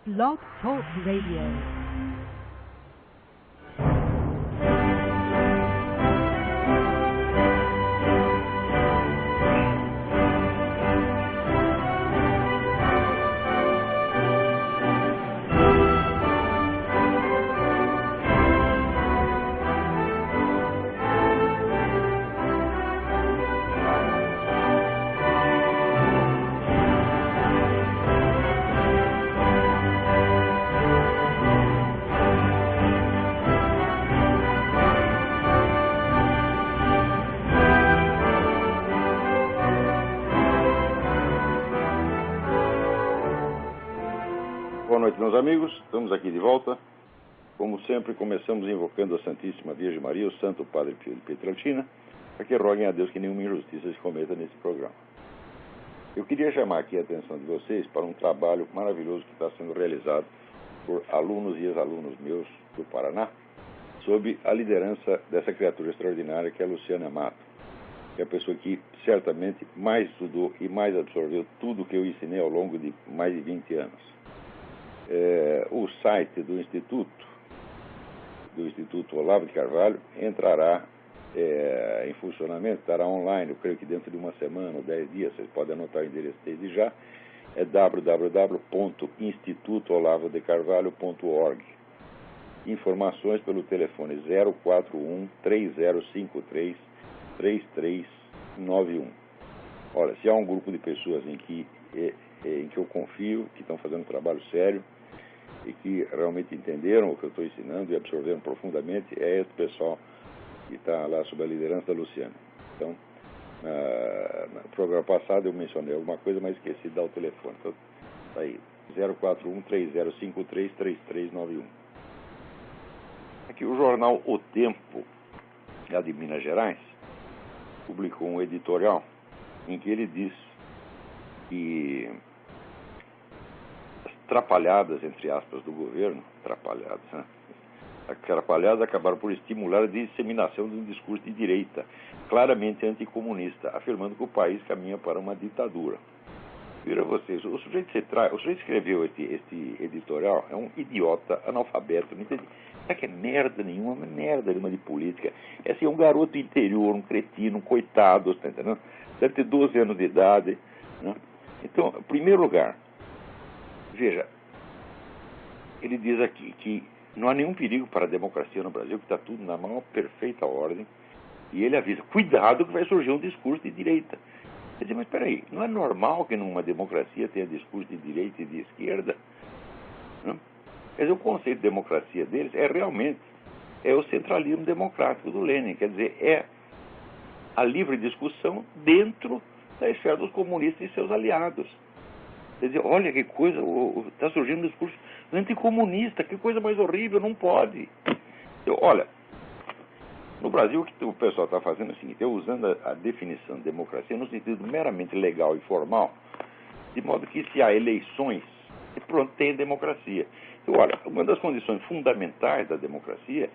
Blog Talk Radio. Boa noite, meus amigos. Estamos aqui de volta. Como sempre, começamos invocando a Santíssima Virgem Maria, o Santo Padre Pio de Pietrelcina, para que roguem a Deus que nenhuma injustiça se cometa nesse programa. Eu queria chamar aqui a atenção de vocês para um trabalho maravilhoso que está sendo realizado por alunos e ex-alunos meus do Paraná, sob a liderança dessa criatura extraordinária que é a Luciana Amato, que é a pessoa que certamente mais estudou e mais absorveu tudo que eu ensinei ao longo de mais de 20 anos. O site do Instituto Olavo de Carvalho entrará em funcionamento, estará online, eu creio que dentro de uma semana ou 10 dias, vocês podem anotar o endereço desde já, é www.institutoolavodecarvalho.org. Informações pelo telefone 041-3053-3391. Olha, se há um grupo de pessoas em que eu confio, que estão fazendo um trabalho sério e que realmente entenderam o que eu estou ensinando e absorveram profundamente, é esse pessoal que está lá sob a liderança da Luciana. Então, no programa passado eu mencionei alguma coisa, mas esqueci de dar o telefone. Então, está aí, 041-3053-3391. Aqui o jornal O Tempo, lá de Minas Gerais, publicou um editorial em que ele diz que as trapalhadas, entre aspas, do governo, atrapalhadas acabaram por estimular a disseminação de um discurso de direita, claramente anticomunista, afirmando que o país caminha para uma ditadura. Vira vocês, o sujeito que escreveu este editorial é um idiota, analfabeto, não entende. Não é que é merda nenhuma de política. É assim, um garoto interior, um cretino, um coitado, tá entendendo? Deve ter 12 anos de idade, né? Então, em primeiro lugar, veja, ele diz aqui que não há nenhum perigo para a democracia no Brasil, que está tudo na maior perfeita ordem, e ele avisa, cuidado que vai surgir um discurso de direita. Quer dizer, mas espera aí, não é normal que numa democracia tenha discurso de direita e de esquerda? Não? Quer dizer, o conceito de democracia deles é o centralismo democrático do Lenin, quer dizer, é a livre discussão dentro da esfera dos comunistas e seus aliados. Quer dizer, olha que coisa, está surgindo um discurso anticomunista, que coisa mais horrível, não pode. Olha, no Brasil o que o pessoal está fazendo é o seguinte, usando a definição de democracia no sentido meramente legal e formal, de modo que se há eleições, pronto, tem democracia. Então, olha, uma das condições fundamentais da democracia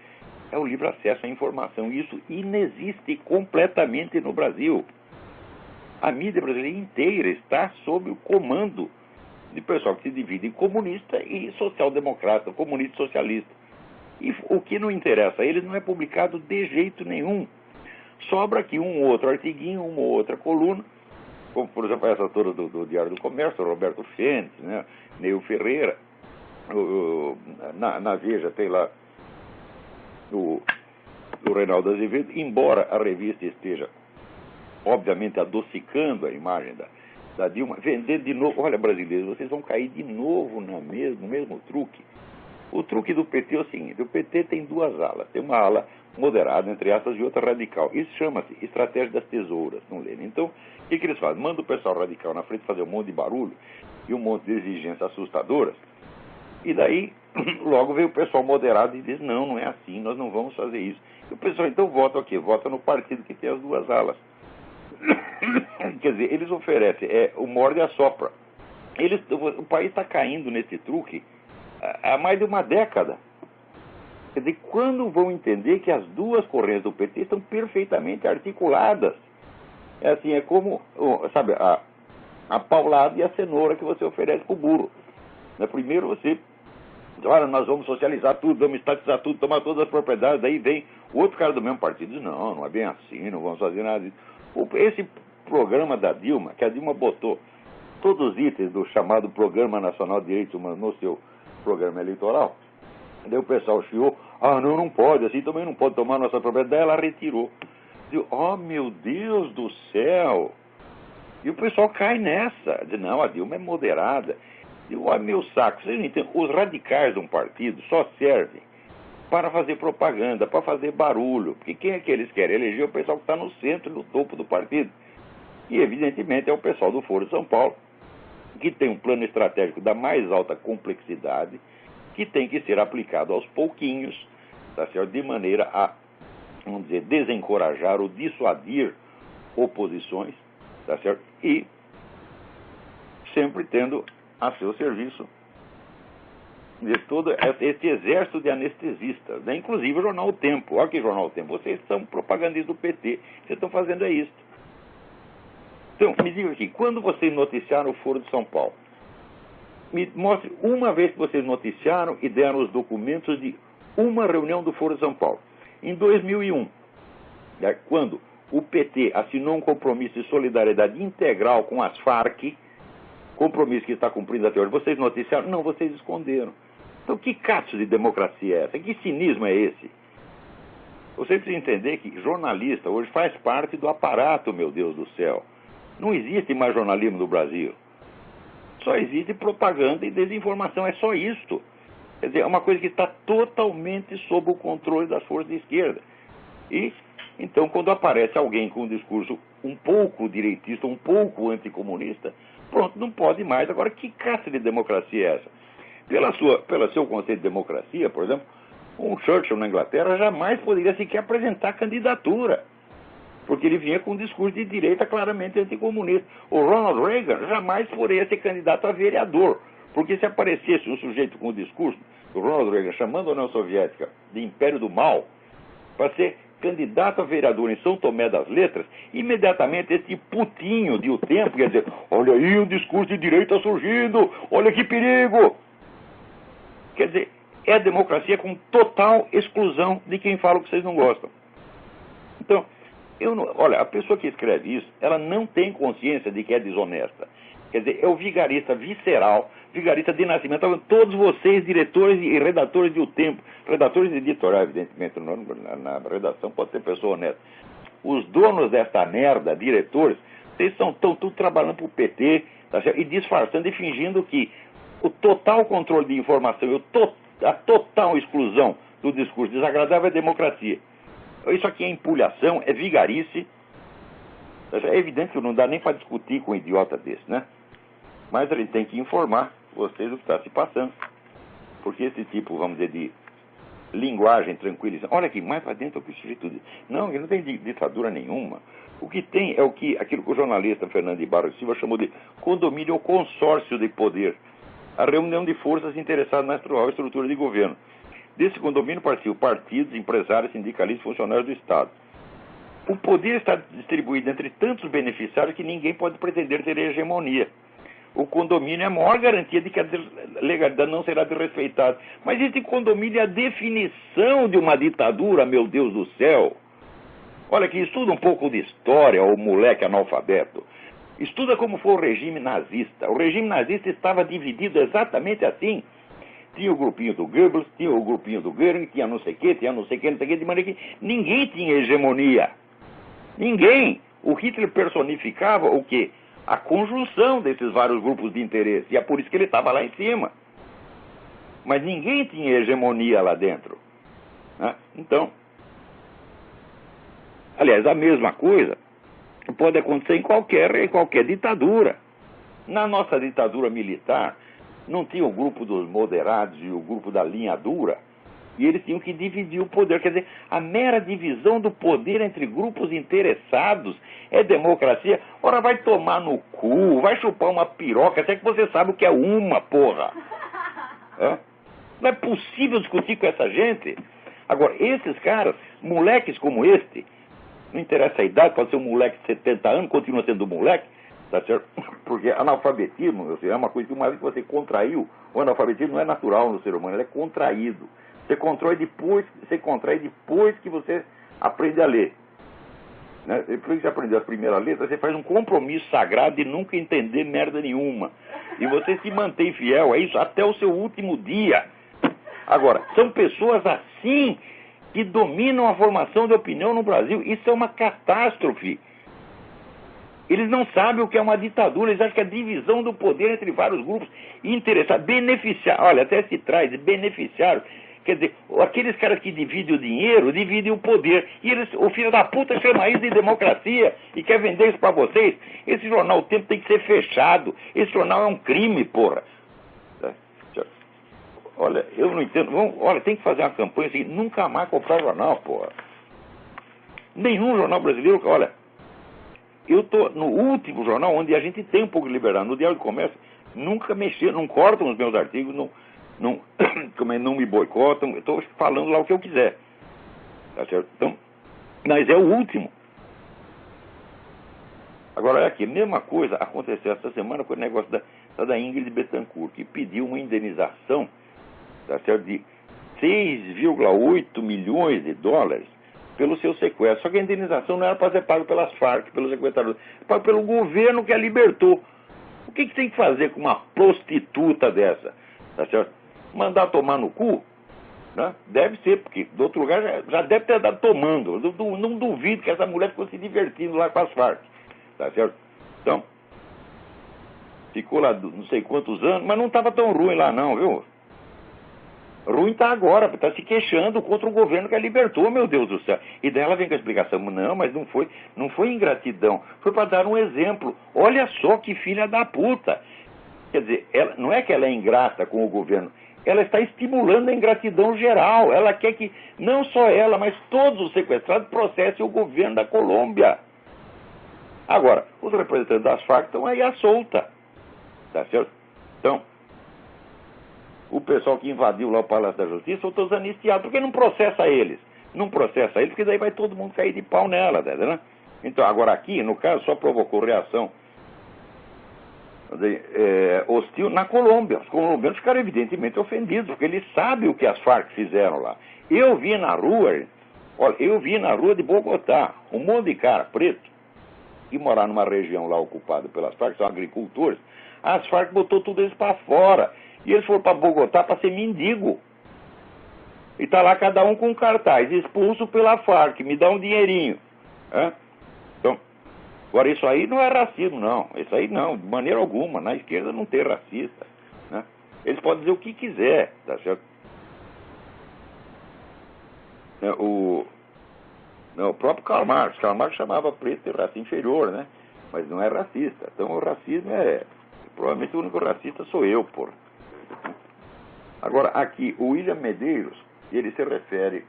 é o livre acesso à informação, e isso inexiste completamente no Brasil. A mídia brasileira inteira está sob o comando de pessoal que se divide em comunista e social-democrata, comunista e socialista. E o que não interessa a eles não é publicado de jeito nenhum. Sobra aqui um ou outro artiguinho, uma ou outra coluna, como, por exemplo, essa toda do Diário do Comércio, Roberto Fentes, né, Neil Ferreira. Na Veja tem lá do Reinaldo Azevedo, embora a revista esteja obviamente adocicando a imagem da Dilma, vender de novo. Olha, brasileiros, vocês vão cair de novo no mesmo truque. O truque do PT é o seguinte, o PT tem duas alas, tem uma ala moderada, entre aspas, e outra radical. Isso chama-se estratégia das tesouras, não lê? Então, o que eles fazem? Manda o pessoal radical na frente fazer um monte de barulho e um monte de exigências assustadoras, e daí logo vem o pessoal moderado e diz, não é assim, nós não vamos fazer isso. E o pessoal então vota o quê? Vota no partido que tem as duas alas. Quer dizer, eles oferecem o morde e assopra. O país está caindo nesse truque há mais de uma década. Quer dizer, quando vão entender que as duas correntes do PT estão perfeitamente articuladas? É assim, é como, sabe, a paulada e a cenoura que você oferece para o burro. Né? Primeiro você, olha, nós vamos socializar tudo, vamos estatizar tudo, tomar todas as propriedades, daí vem o outro cara do mesmo partido diz, não, não é bem assim, não vamos fazer nada disso. Esse programa da Dilma, que a Dilma botou todos os itens do chamado Programa Nacional de Direitos Humanos no seu programa eleitoral, daí o pessoal chiou, não, não pode, assim também não pode tomar nossa propriedade, daí ela retirou. Digo, oh meu Deus do céu! E o pessoal cai nessa, diz, não, a Dilma é moderada. Digo, olha meu saco, vocês não entendem, os radicais de um partido só servem para fazer propaganda, para fazer barulho, porque quem é que eles querem eleger? O pessoal que está no centro, no topo do partido. E evidentemente é o pessoal do Foro de São Paulo, que tem um plano estratégico da mais alta complexidade, que tem que ser aplicado aos pouquinhos, tá certo? De maneira a, vamos dizer, desencorajar ou dissuadir oposições, tá certo? E sempre tendo a seu serviço de todo esse exército de anestesistas, né? Inclusive o Jornal O Tempo. Olha que Jornal O Tempo, vocês são propagandistas do PT, vocês estão fazendo isso. Então, me diga aqui, quando vocês noticiaram o Foro de São Paulo, me mostre uma vez que vocês noticiaram e deram os documentos de uma reunião do Foro de São Paulo. Em 2001, né, quando o PT assinou um compromisso de solidariedade integral com as Farc, compromisso que está cumprindo até hoje, vocês noticiaram? Não, vocês esconderam. Então, que cacho de democracia é essa? Que cinismo é esse? Você precisa entender que jornalista hoje faz parte do aparato, meu Deus do céu. Não existe mais jornalismo no Brasil. Só existe propaganda e desinformação, é só isto. Quer dizer, é uma coisa que está totalmente sob o controle das forças de esquerda. E, então, quando aparece alguém com um discurso um pouco direitista, um pouco anticomunista, pronto, não pode mais. Agora, que caça de democracia é essa? Pelo seu conceito de democracia, por exemplo, um Churchill na Inglaterra jamais poderia sequer apresentar candidatura, porque ele vinha com um discurso de direita claramente anticomunista. O Ronald Reagan jamais poderia ser candidato a vereador, porque se aparecesse um sujeito com o discurso do Ronald Reagan chamando a União Soviética de Império do Mal, para ser candidato a vereador em São Tomé das Letras, imediatamente esse putinho de O Tempo, quer dizer, olha aí um discurso de direita surgindo, olha que perigo. Quer dizer, é a democracia com total exclusão de quem fala o que vocês não gostam. Então, olha, a pessoa que escreve isso, ela não tem consciência de que é desonesta. Quer dizer, é o vigarista visceral, vigarista de nascimento. Todos vocês, diretores e redatores de O Tempo, redatores de editorial, evidentemente, na redação pode ser pessoa honesta. Os donos desta merda, diretores, vocês estão tudo trabalhando para o PT, tá certo? E disfarçando e fingindo que o total controle de informação e a total exclusão do discurso desagradável é democracia. Isso aqui é empulhação, é vigarice. É evidente que não dá nem para discutir com um idiota desse, né? Mas ele tem que informar vocês do que está se passando. Porque esse tipo, vamos dizer, de linguagem tranquilizante. Olha aqui, mais para dentro o que o sujeito diz. Não, ele não tem ditadura nenhuma. O que tem é aquilo que o jornalista Fernando de Barros Silva chamou de condomínio ou consórcio de poder. A reunião de forças interessadas na atual estrutura de governo. Desse condomínio participam partidos, empresários, sindicalistas e funcionários do Estado. O poder está distribuído entre tantos beneficiários que ninguém pode pretender ter hegemonia. O condomínio é a maior garantia de que a legalidade não será desrespeitada. Mas esse condomínio é a definição de uma ditadura, meu Deus do céu. Olha aqui, estuda um pouco de história, o moleque analfabeto. Estuda como foi o regime nazista. O regime nazista estava dividido exatamente assim. Tinha o grupinho do Goebbels, tinha o grupinho do Göring, tinha não sei o quê, de maneira que ninguém tinha hegemonia. Ninguém. O Hitler personificava o quê? A conjunção desses vários grupos de interesse. E é por isso que ele estava lá em cima. Mas ninguém tinha hegemonia lá dentro. Né? Então, aliás, a mesma coisa pode acontecer em qualquer ditadura. Na nossa ditadura militar, não tinha o grupo dos moderados e o grupo da linha dura, e eles tinham que dividir o poder. Quer dizer, a mera divisão do poder entre grupos interessados é democracia. Ora, vai tomar no cu, vai chupar uma piroca, até que você sabe o que é uma, porra. É? Não é possível discutir com essa gente. Agora, esses caras, moleques como este, não interessa a idade, pode ser um moleque de 70 anos, continua sendo um moleque, tá certo? Porque analfabetismo é uma coisa que uma vez que você contraiu O analfabetismo não é natural no ser humano, ele é contraído. Você contrai depois que você aprende a ler. Né? Depois que você aprendeu as primeiras letras, você faz um compromisso sagrado de nunca entender merda nenhuma. E você se mantém fiel a isso até o seu último dia. Agora, são pessoas assim que dominam a formação de opinião no Brasil. Isso é uma catástrofe. Eles não sabem o que é uma ditadura, eles acham que é a divisão do poder entre vários grupos interessados, beneficiários, olha, até se traz, beneficiários. Quer dizer, aqueles caras que dividem o dinheiro, dividem o poder. E eles, o filho da puta chama isso de democracia e quer vender isso pra vocês. Esse jornal O Tempo tem que ser fechado. Esse jornal é um crime, porra. Olha, eu não entendo. Olha, tem que fazer uma campanha assim, nunca mais comprar jornal, porra. Nenhum jornal brasileiro, olha, eu tô no último jornal onde a gente tem um pouco de liberdade. No Diário do Comércio, nunca mexer, não cortam os meus artigos, não me boicotam, eu estou falando lá o que eu quiser. Tá certo? Então, mas é o último. Agora, é aqui, mesma coisa aconteceu essa semana com o negócio da Ingrid Betancourt, que pediu uma indenização, tá certo, de 6,8 milhões de dólares pelo seu sequestro. Só que a indenização não era para ser paga pelas Farc, pelos sequestradores, era paga pelo governo que a libertou. O que tem que fazer com uma prostituta dessa? Tá certo? Mandar tomar no cu? Né? Deve ser, porque do outro lugar já deve ter dado tomando. Eu não duvido que essa mulher ficou se divertindo lá com as Farc. Tá certo? Então, ficou lá não sei quantos anos, mas não estava tão ruim lá não, viu? Ruim está agora, está se queixando contra o governo que a libertou, meu Deus do céu. E daí ela vem com a explicação, não, mas não foi ingratidão, foi para dar um exemplo. Olha só que filha da puta. Quer dizer, não é que ela é ingrata com o governo, ela está estimulando a ingratidão geral. Ela quer que não só ela, mas todos os sequestrados processem o governo da Colômbia. Agora, os representantes das Farc estão aí à solta. Tá certo? Então, o pessoal que invadiu lá o Palácio da Justiça são todos anistiados. Por que não processa eles? Não processa eles, porque daí vai todo mundo cair de pau nela, né? Então, agora aqui, no caso, só provocou reação hostil na Colômbia. Os colombianos ficaram evidentemente ofendidos, porque eles sabem o que as Farc fizeram lá. Eu vi na rua de Bogotá, um monte de cara preto, que morar numa região lá ocupada pelas Farc, são agricultores. As Farc botou tudo eles para fora. E eles foram para Bogotá para ser mendigo. E tá lá cada um com um cartaz, expulso pela Farc, me dá um dinheirinho. Então, agora isso aí não é racismo, não. Isso aí não, de maneira alguma. Na esquerda não tem racista. Né? Eles podem dizer o que quiser, tá certo? O próprio Karl Marx chamava preto de raça inferior, né? Mas não é racista. Então o racismo provavelmente o único racista sou eu, porra. Agora, aqui, o William Medeiros, ele se refere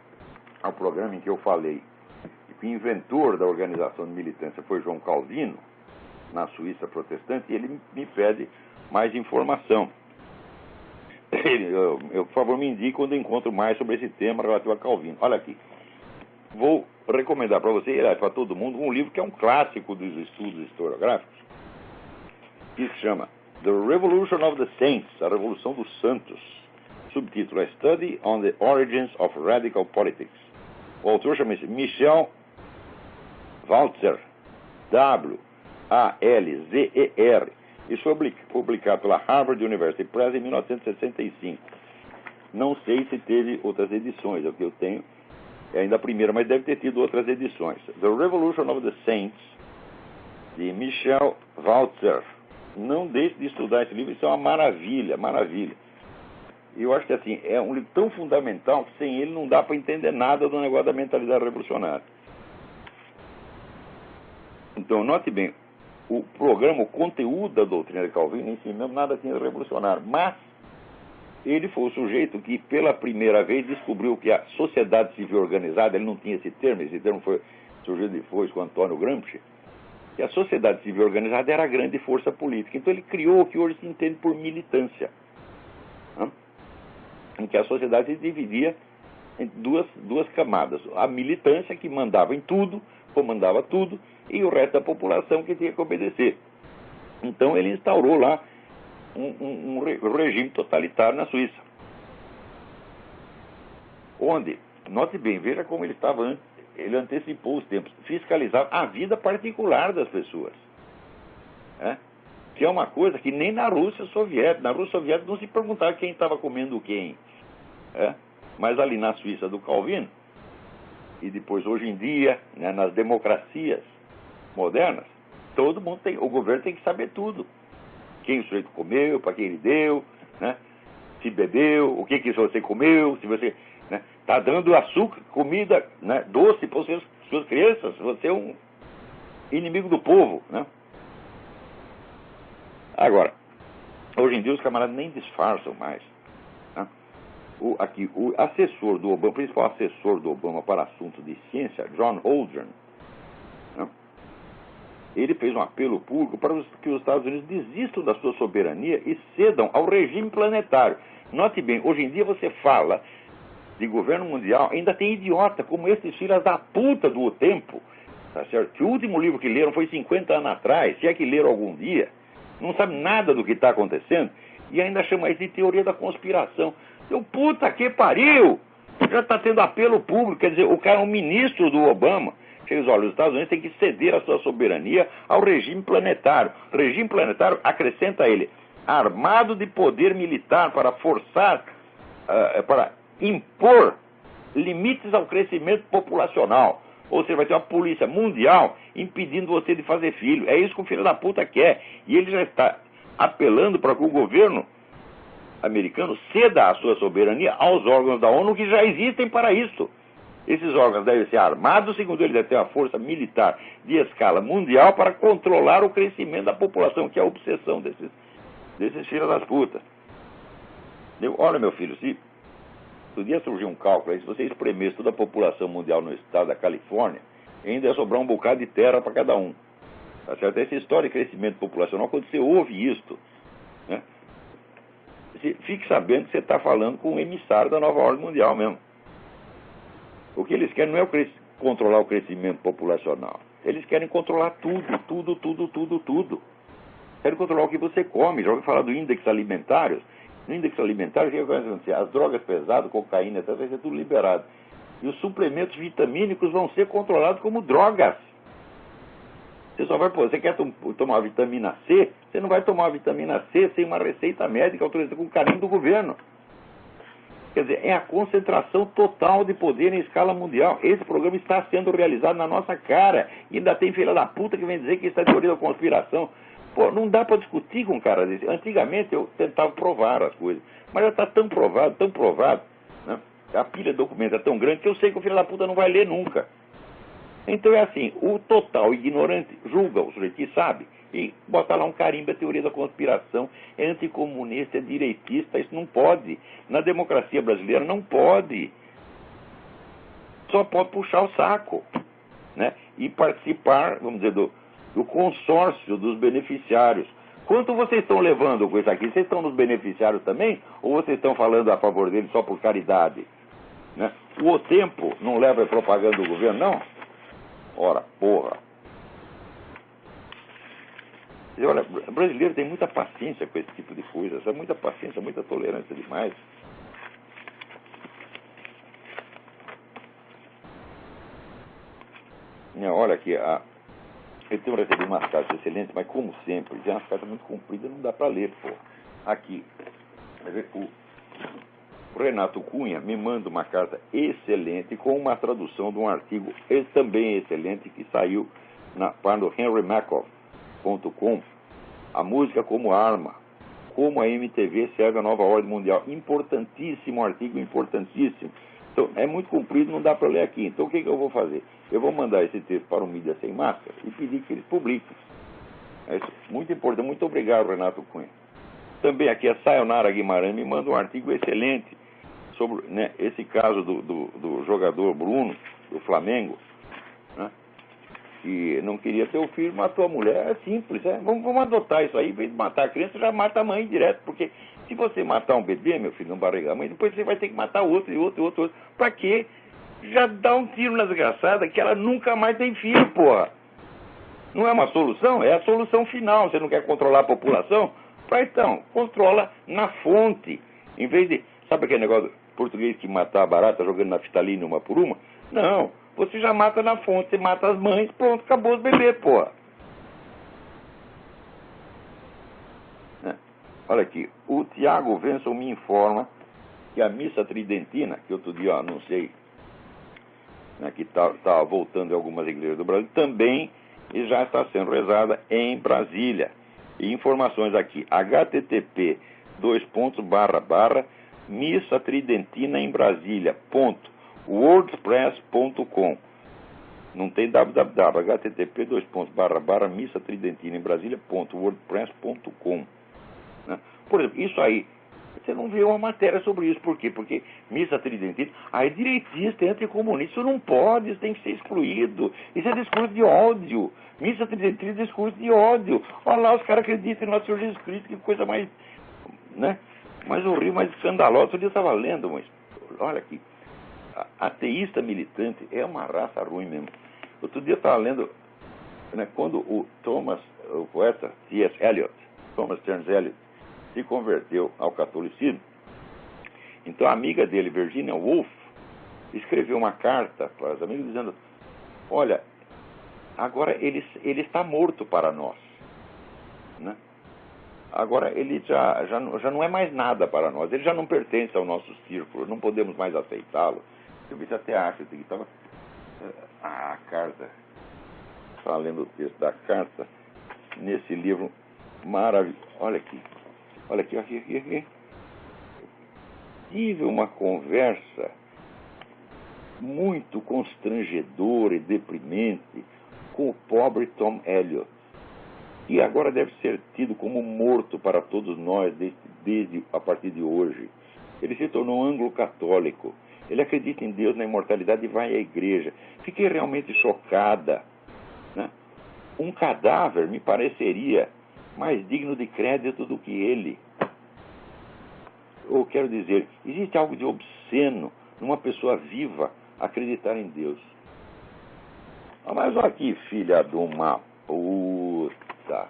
ao programa em que eu falei que o inventor da organização de militância foi João Calvino, na Suíça protestante, e ele me pede mais informação. Por favor, me indique quando encontro mais sobre esse tema relativo a Calvino. Olha aqui, vou recomendar para você, e para todo mundo, um livro que é um clássico dos estudos historiográficos, que se chama The Revolution of the Saints, a Revolução dos Santos. Subtítulo é Study on the Origins of Radical Politics. O autor chama-se Michel Walzer, W-A-L-Z-E-R. Isso foi publicado pela Harvard University Press em 1965. Não sei se teve outras edições, é o que eu tenho. É ainda a primeira, mas deve ter tido outras edições. The Revolution of the Saints, de Michel Walzer. Não deixe de estudar esse livro, isso é uma maravilha, maravilha. E eu acho que assim, é um livro tão fundamental que sem ele não dá para entender nada do negócio da mentalidade revolucionária. Então, note bem, o programa, o conteúdo da doutrina de Calvino em si mesmo nada tinha de revolucionário, mas ele foi o sujeito que pela primeira vez descobriu que a sociedade civil organizada, ele não tinha esse termo foi surgido depois com Antônio Gramsci, que a sociedade civil organizada era a grande força política. Então ele criou o que hoje se entende por militância, em que a sociedade se dividia em duas camadas. A militância, que mandava em tudo, comandava tudo, e o resto da população que tinha que obedecer. Então ele instaurou lá um regime totalitário na Suíça. Onde, note bem, veja como ele estava antes, ele antecipou os tempos, fiscalizava a vida particular das pessoas. Né? Que é uma coisa que nem na Rússia Soviética. Na Rússia Soviética não se perguntava quem estava comendo quem. Mas ali na Suíça do Calvino, e depois hoje em dia, né, nas democracias modernas, todo mundo tem, o governo tem que saber tudo. Quem o sujeito comeu, para quem ele deu, né, se bebeu, o que você comeu, se você está dando açúcar, comida, né, doce para as suas crianças, você é um inimigo do povo. Né? Agora, hoje em dia os camaradas nem disfarçam mais. Né? O assessor do Obama, o principal assessor do Obama para assuntos de ciência, John Holdren, né? Ele fez um apelo público para que os Estados Unidos desistam da sua soberania e cedam ao regime planetário. Note bem, hoje em dia você fala de governo mundial, ainda tem idiota como esses filhos da puta do tempo, tá certo? Que o último livro que leram foi 50 anos atrás, se é que leram algum dia, não sabe nada do que está acontecendo e ainda chama isso de teoria da conspiração. Seu puta que pariu! Já está tendo apelo público, quer dizer, o cara é um ministro do Obama. Eles, olha, os Estados Unidos têm que ceder a sua soberania ao regime planetário. O regime planetário, acrescenta ele, armado de poder militar para forçar, para impor limites ao crescimento populacional. Ou seja, vai ter uma polícia mundial impedindo você de fazer filho. É isso que o filho da puta quer. E ele já está apelando para que o governo americano ceda a sua soberania aos órgãos da ONU que já existem para isso. Esses órgãos devem ser armados, segundo ele, deve ter uma força militar de escala mundial para controlar o crescimento da população, que é a obsessão desses filhos das putas. Olha, meu filho, se podia surgir um cálculo aí, se você espremesse toda a população mundial no estado da Califórnia, ainda ia sobrar um bocado de terra para cada um. Tá certo? Essa história de crescimento populacional, quando você ouve isto, né, fique sabendo que você está falando com um emissário da nova ordem mundial mesmo. O que eles querem não é controlar o crescimento populacional. Eles querem controlar tudo. Querem controlar o que você come. Já ouviu falar do índice alimentar? No índice alimentar, o que vai acontecer? As drogas pesadas, cocaína, etc., vai ser tudo liberado. E os suplementos vitamínicos vão ser controlados como drogas. Você só vai, você quer tomar vitamina C? Você não vai tomar vitamina C sem uma receita médica autorizada com o carinho do governo. Quer dizer, é a concentração total de poder em escala mundial. Esse programa está sendo realizado na nossa cara. E ainda tem filha da puta que vem dizer que isso é teoria da conspiração. Pô, não dá para discutir com um cara desse. Antigamente eu tentava provar as coisas. Mas já está tão provado, né? A pilha de documentos é tão grande que eu sei que o filho da puta não vai ler nunca. Então é assim, o total ignorante julga o sujeito que sabe e bota lá um carimbo, a teoria da conspiração, é anticomunista, é direitista, isso não pode. Na democracia brasileira não pode. Só pode puxar o saco, né? E participar, vamos dizer, do consórcio dos beneficiários. Quanto vocês estão levando com isso aqui? Vocês estão nos beneficiários também? Ou vocês estão falando a favor deles só por caridade? Né? O tempo não leva a propaganda do governo, não? Ora, porra. E olha, o brasileiro tem muita paciência com esse tipo de coisa, muita paciência, muita tolerância demais. Olha aqui, eu tenho recebido umas cartas excelentes, mas como sempre, já umas cartas muito compridas, não dá para ler, pô. Aqui, o Renato Cunha me manda uma carta excelente com uma tradução de um artigo também excelente que saiu na página do henrymakoff.com, A Música como Arma, como a MTV serve a nova ordem mundial. Importantíssimo artigo, importantíssimo. Então, é muito comprido, não dá para ler aqui. Então, o que eu vou fazer? Eu vou mandar esse texto para o Mídia Sem Máscara e pedir que eles publiquem. É muito importante. Muito obrigado, Renato Cunha. Também aqui a Sayonara Guimarães me manda um artigo excelente sobre, né, esse caso do jogador Bruno, do Flamengo, né, que não queria ter o filho, matou a mulher. É simples, vamos adotar isso aí. Em vez de matar a criança, já mata a mãe direto, porque se você matar um bebê, meu filho, não barriga a mãe, depois você vai ter que matar outro e outro. Pra quê? Já dá um tiro na desgraçada que ela nunca mais tem filho, porra. Não é uma solução? É a solução final. Você não quer controlar a população? Então, controla na fonte. Em vez de, sabe aquele negócio português que matar a barata jogando naftalina uma por uma? Não, você já mata na fonte, você mata as mães, pronto, acabou os bebês, porra. Olha aqui, o Tiago Venson me informa que a missa tridentina, que outro dia eu anunciei, né, que está voltando em algumas igrejas do Brasil, também já está sendo rezada em Brasília. E informações aqui, http://missa tridentina em Brasília.wordpress.com. Não tem www, http://missa tridentina em Brasília.wordpress.com. Né? Por exemplo, isso aí, você não vê uma matéria sobre isso. Por quê? Porque missa tridentina, é direitista, é anticomunista, isso não pode, isso tem que ser excluído. Isso é discurso de ódio. Missa tridentina é discurso de ódio. Olha lá, os caras acreditam no nosso Senhor Jesus Cristo, que coisa mais, né, mais horrível, mais escandalosa. Outro dia eu estava lendo, mas olha aqui, ateísta militante é uma raça ruim mesmo. Outro dia eu estava lendo, né, quando o poeta T.S. Eliot, Thomas Stearns Eliot, se converteu ao catolicismo. Então a amiga dele, Virginia Woolf, escreveu uma carta para os amigos dizendo: olha, agora ele está morto para nós, né? Agora ele já não é mais nada para nós, ele já não pertence ao nosso círculo, não podemos mais aceitá-lo. Eu vi até acho que estava a carta, estava lendo o texto da carta nesse livro maravilhoso. Olha aqui. Tive uma conversa muito constrangedora e deprimente com o pobre Tom Elliot, que agora deve ser tido como morto para todos nós desde a partir de hoje. Ele se tornou anglo-católico. Ele acredita em Deus, na imortalidade e vai à igreja. Fiquei realmente chocada, né? Um cadáver me pareceria mais digno de crédito do que ele. Ou quero dizer, existe algo de obsceno numa pessoa viva acreditar em Deus. Mas olha aqui, filha de uma puta.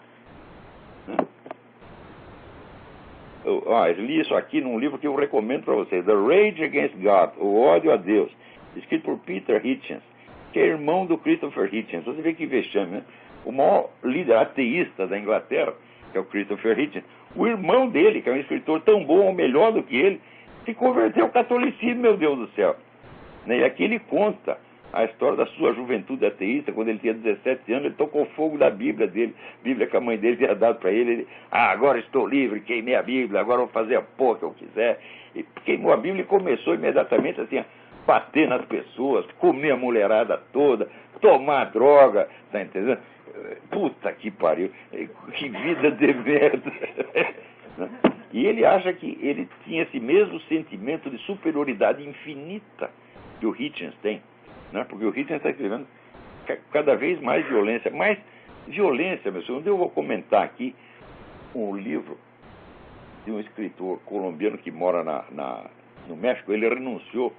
Eu li isso aqui num livro que eu recomendo para vocês, The Rage Against God, O Ódio a Deus, escrito por Peter Hitchens, que é irmão do Christopher Hitchens. Você vê que vexame, né? O maior líder ateísta da Inglaterra, que é o Christopher Hitchens, o irmão dele, que é um escritor tão bom ou melhor do que ele, se converteu ao catolicismo, meu Deus do céu. E aqui ele conta a história da sua juventude ateísta. Quando ele tinha 17 anos, ele tocou fogo da Bíblia dele, Bíblia que a mãe dele tinha dado para ele. Agora estou livre, queimei a Bíblia, agora vou fazer a porra que eu quiser. E queimou a Bíblia e começou imediatamente assim, a bater nas pessoas, comer a mulherada toda, tomar droga, tá entendendo? Puta que pariu, que vida de merda. E ele acha que ele tinha esse mesmo sentimento de superioridade infinita que o Hitchens tem, né? Porque o Hitchens está escrevendo cada vez mais violência, meu senhor. Eu vou comentar aqui um livro de um escritor colombiano que mora no México. Ele renunciou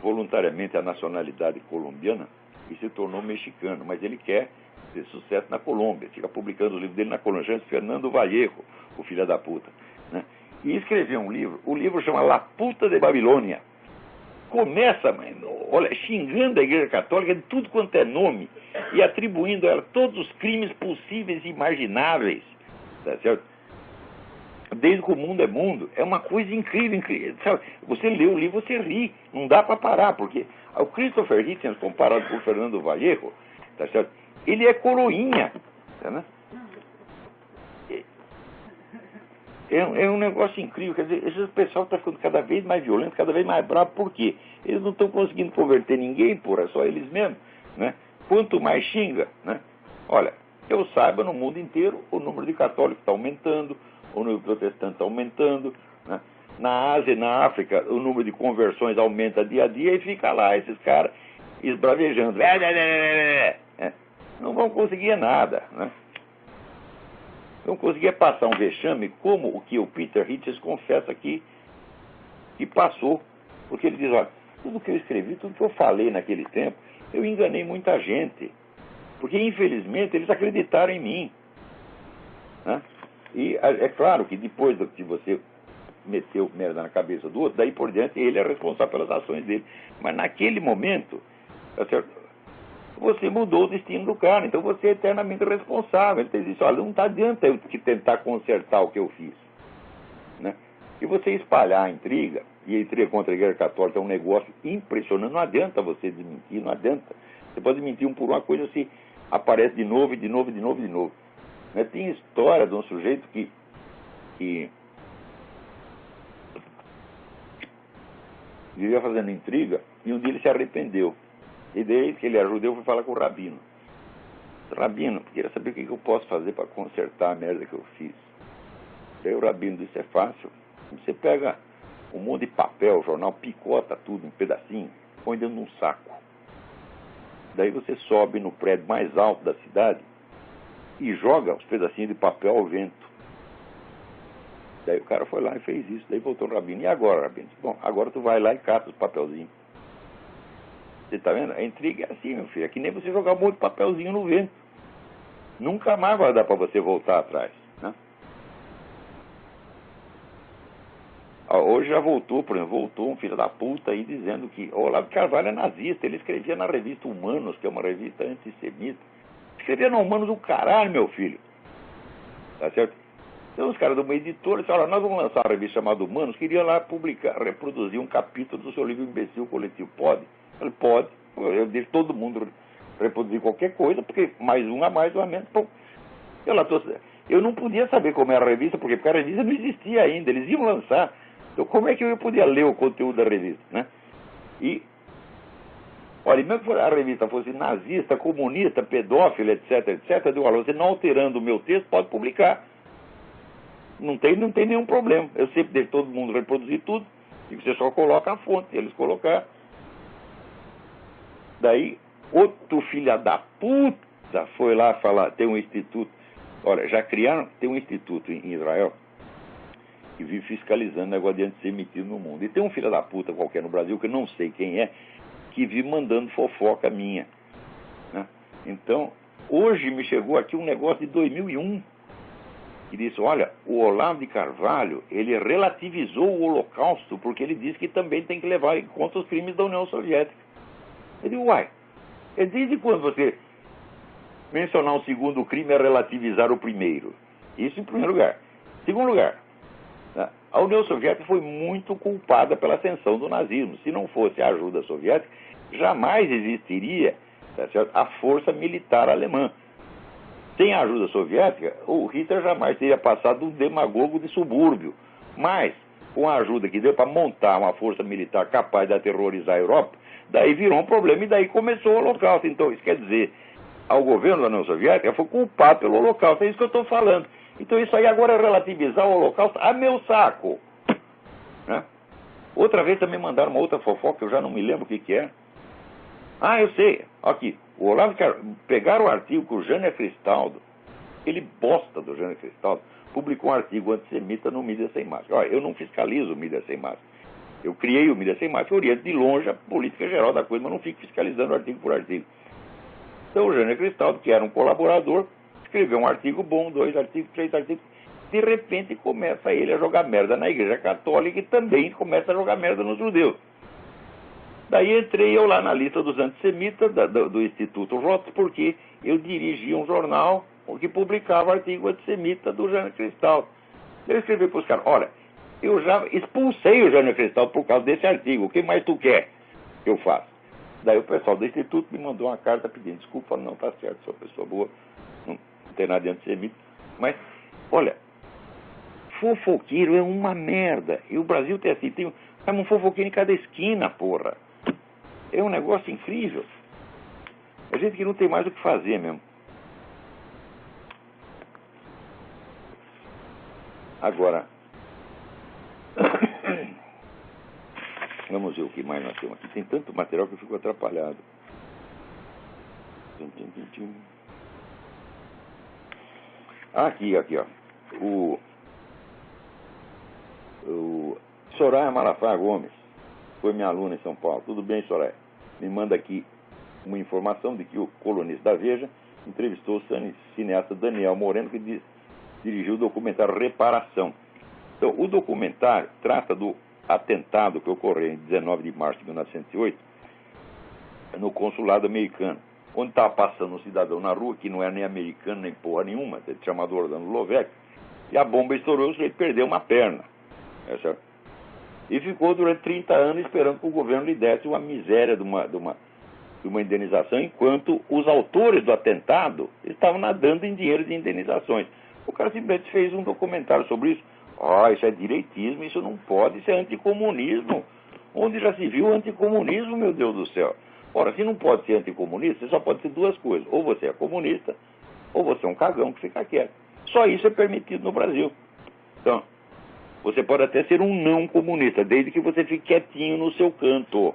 voluntariamente à nacionalidade colombiana e se tornou mexicano, mas ele quer ter sucesso na Colômbia, fica publicando os livros dele na Colômbia. Chama-se Fernando Vallejo, o filho da puta, né? E escreveu um livro, o livro chama La Puta de Babilônia. Começa, olha, xingando a Igreja Católica de tudo quanto é nome e atribuindo a ela todos os crimes possíveis e imagináveis, tá certo? Desde que o mundo é mundo, é uma coisa incrível, sabe? Você lê o livro, você ri, não dá para parar, porque o Christopher Hitchens, comparado com o Fernando Vallejo, tá certo? Ele é coroinha, tá, né? É um negócio incrível. Quer dizer, esse pessoal está ficando cada vez mais violento, cada vez mais bravo. Por quê? Eles não estão conseguindo converter ninguém, porra, só eles mesmos, né? Quanto mais xinga, né? Olha, eu saiba, no mundo inteiro o número de católicos está aumentando, o número de protestantes está aumentando, né? Na Ásia e na África o número de conversões aumenta dia a dia e fica lá esses caras esbravejando. Não vão conseguir nada, né? Não conseguia passar um vexame como o que o Peter Hitchens confessa que passou. Porque ele diz, olha, tudo que eu escrevi, tudo que eu falei naquele tempo, eu enganei muita gente. Porque, infelizmente, eles acreditaram em mim, né? E é claro que depois que você meteu merda na cabeça do outro, daí por diante ele é responsável pelas ações dele. Mas naquele momento, tá certo? Você mudou o destino do cara, então você é eternamente responsável. Ele diz, olha, não adianta eu tentar consertar o que eu fiz, né? E você espalhar a intriga, e a intriga contra a Igreja Católica é um negócio impressionante, não adianta você desmentir, não adianta. Você pode mentir por uma coisa, se aparece de novo, e de novo, de novo, de novo. Né? Tem história de um sujeito que vivia fazendo intriga, e um dia ele se arrependeu. E daí que ele era judeu, foi falar com o rabino. Rabino, queria saber o que eu posso fazer para consertar a merda que eu fiz. Daí o rabino disse, é fácil. Você pega um monte de papel, jornal, picota tudo em pedacinho, põe dentro de um saco. Daí você sobe no prédio mais alto da cidade e joga os pedacinhos de papel ao vento. Daí o cara foi lá e fez isso. Daí voltou o rabino. E agora, rabino? Bom, agora tu vai lá e cata os papelzinhos. Você tá vendo? A intriga é assim, meu filho. É que nem você jogar um monte de papelzinho no vento. Nunca mais vai dar para você voltar atrás, né? Hoje já voltou, por exemplo, voltou um filho da puta aí dizendo que o Olavo de Carvalho é nazista. Ele escrevia na revista Humanos, que é uma revista antissemita. Escrevia na Humanos do caralho, meu filho. Tá certo? Então os caras de uma editora disseram, olha, nós vamos lançar uma revista chamada Humanos, queria lá reproduzir um capítulo do seu livro Imbecil Coletivo. Pode? Ele pode. Eu deixo todo mundo reproduzir qualquer coisa, porque mais um a mais ou a menos. Bom, eu não podia saber como era a revista, porque a revista não existia ainda, eles iam lançar. Então como é que eu podia ler o conteúdo da revista, né? E, olha, mesmo que a revista fosse nazista, comunista, pedófila, etc, etc, eu digo, olha, você não alterando o meu texto, pode publicar. Não tem nenhum problema. Eu sempre deixo todo mundo reproduzir tudo, e você só coloca a fonte, eles colocar. Daí, outro filho da puta foi lá falar, tem um instituto, olha, já criaram, tem um instituto em Israel, que vive fiscalizando o negócio de antissemitismo no mundo. E tem um filho da puta qualquer no Brasil, que eu não sei quem é, que vive mandando fofoca minha, né? Então, hoje me chegou aqui um negócio de 2001, que disse, olha, o Olavo de Carvalho, ele relativizou o Holocausto, porque ele disse que também tem que levar em conta os crimes da União Soviética. Eu digo, uai, desde quando você mencionar um segundo crime é relativizar o primeiro? Isso em primeiro lugar. Segundo lugar, a União Soviética foi muito culpada pela ascensão do nazismo. Se não fosse a ajuda soviética, jamais existiria, tá certo, a força militar alemã. Sem a ajuda soviética, o Hitler jamais teria passado um demagogo de subúrbio. Mas, com a ajuda que deu para montar uma força militar capaz de aterrorizar a Europa, daí virou um problema e daí começou o Holocausto. Então, isso quer dizer, ao governo da União Soviética foi culpado pelo Holocausto. É isso que eu estou falando. Então, isso aí agora é relativizar o Holocausto a meu saco, né? Outra vez também mandaram uma outra fofoca, eu já não me lembro o que é. Ah, eu sei. Aqui, o Olavo pegaram o artigo que o Jânio Cristaldo, aquele bosta do Jânio Cristaldo, publicou um artigo antissemita no Mídia Sem Máscara. Olha, eu não fiscalizo o Mídia Sem Máscara. Eu criei o Mídia Sem Máscara, eu oriento de longe a política geral da coisa, mas não fico fiscalizando artigo por artigo. Então o Jânio Cristaldo, que era um colaborador, escreveu um artigo bom, 2 artigos, 3 artigos. De repente começa ele a jogar merda na Igreja Católica e também começa a jogar merda nos judeus. Daí entrei eu lá na lista dos antissemitas do Instituto Rotos, porque eu dirigia um jornal que publicava artigo antissemita do Jânio Cristaldo. Eu escrevi para os caras, olha, eu já expulsei o Jânio Cristaldo por causa desse artigo, o que mais tu quer que eu faça? Daí o pessoal do Instituto me mandou uma carta pedindo desculpa, falando, não, tá certo, sou uma pessoa boa, não tem nada de antissemita. Mas, olha, fofoqueiro é uma merda. E o Brasil tem assim, tem um fofoqueiro em cada esquina, porra. É um negócio incrível. A gente que não tem mais o que fazer mesmo. Agora, vamos ver o que mais nós temos aqui. Tem tanto material que eu fico atrapalhado. Aqui, ó. O Soraya Malafaia Gomes foi minha aluna em São Paulo. Tudo bem, Soraya? Me manda aqui uma informação de que o colunista da Veja entrevistou o cineasta Daniel Moreno, que dirigiu o documentário Reparação. Então, o documentário trata do atentado que ocorreu em 19 de março de 1908, no consulado americano, onde estava passando um cidadão na rua, que não era nem americano, nem porra nenhuma, chamado Orlando Lovec, e a bomba estourou, ele perdeu uma perna. Certo? E ficou durante 30 anos esperando que o governo lhe desse uma miséria de uma indenização, enquanto os autores do atentado estavam nadando em dinheiro de indenizações. O cara simplesmente fez um documentário sobre isso. Isso é direitismo, isso não pode, isso é anticomunismo. Onde já se viu anticomunismo, meu Deus do céu? Ora, se não pode ser anticomunista, você só pode ser duas coisas. Ou você é comunista, ou você é um cagão que fica quieto. Só isso é permitido no Brasil. Então, você pode até ser um não comunista, desde que você fique quietinho no seu canto.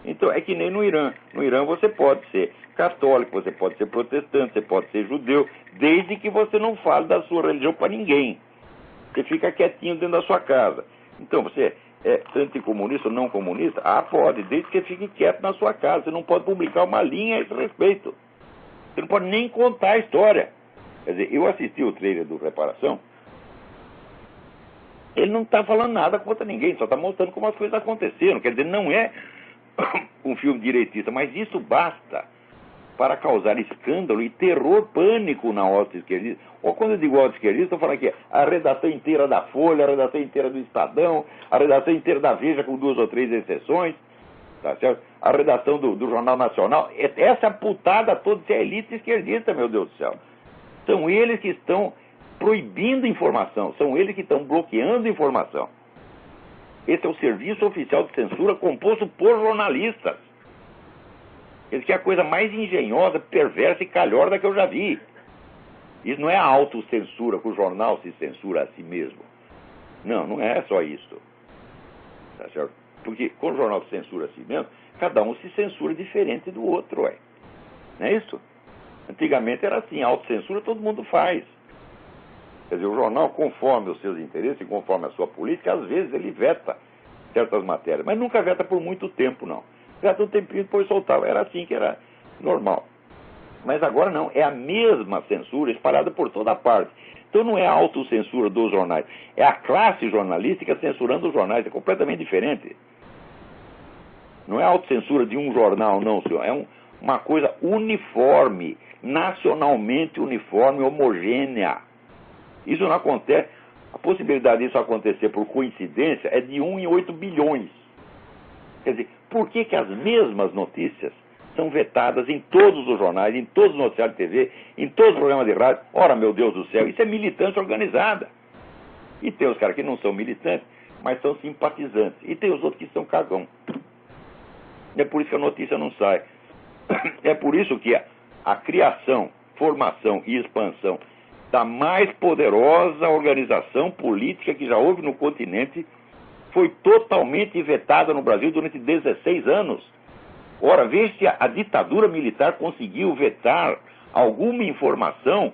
Então, é que nem no Irã. No Irã você pode ser católico, você pode ser protestante, você pode ser judeu, desde que você não fale da sua religião para ninguém. Você fica quietinho dentro da sua casa. Então, você é anticomunista ou não comunista? Pode, desde que você fique quieto na sua casa. Você não pode publicar uma linha a esse respeito. Você não pode nem contar a história. Quer dizer, eu assisti o trailer do Reparação. Ele não está falando nada contra ninguém, só está mostrando como as coisas aconteceram. Quer dizer, não é um filme direitista, mas isso basta para causar escândalo e terror, pânico na hoste esquerdista. Ou quando eu digo hoste esquerdista, estou falando aqui a redação inteira da Folha, a redação inteira do Estadão, a redação inteira da Veja, com 2 ou 3 exceções, tá certo? A redação do Jornal Nacional. Essa putada toda, isso é elite esquerdista, meu Deus do céu. São eles que estão proibindo informação, são eles que estão bloqueando informação. Esse é o serviço oficial de censura composto por jornalistas. Esse que é a coisa mais engenhosa, perversa e calhorda que eu já vi. Isso não é a autocensura, que o jornal se censura a si mesmo. Não, não é só isso. Tá certo? Porque quando o jornal se censura a si mesmo, cada um se censura diferente do outro, ué. Não é isso? Antigamente era assim, a autocensura todo mundo faz. Quer dizer, o jornal, conforme os seus interesses, conforme a sua política, às vezes ele veta certas matérias, mas nunca veta por muito tempo, não. Veta um tempinho e depois soltava. Era assim que era normal. Mas agora não, é a mesma censura espalhada por toda parte. Então não é a autocensura dos jornais, é a classe jornalística censurando os jornais, é completamente diferente. Não é a autocensura de um jornal, não, senhor. É uma coisa uniforme, nacionalmente uniforme, homogênea. Isso não acontece. A possibilidade disso acontecer por coincidência é de 1 em 8 bilhões. Quer dizer, por que as mesmas notícias são vetadas em todos os jornais, em todos os noticiários de TV, em todos os programas de rádio? Ora, meu Deus do céu, isso é militância organizada. E tem os caras que não são militantes, mas são simpatizantes. E tem os outros que são cagão. É por isso que a notícia não sai. É por isso que a criação, formação e expansão da mais poderosa organização política que já houve no continente foi totalmente vetada no Brasil durante 16 anos. Ora, veja se a ditadura militar conseguiu vetar alguma informação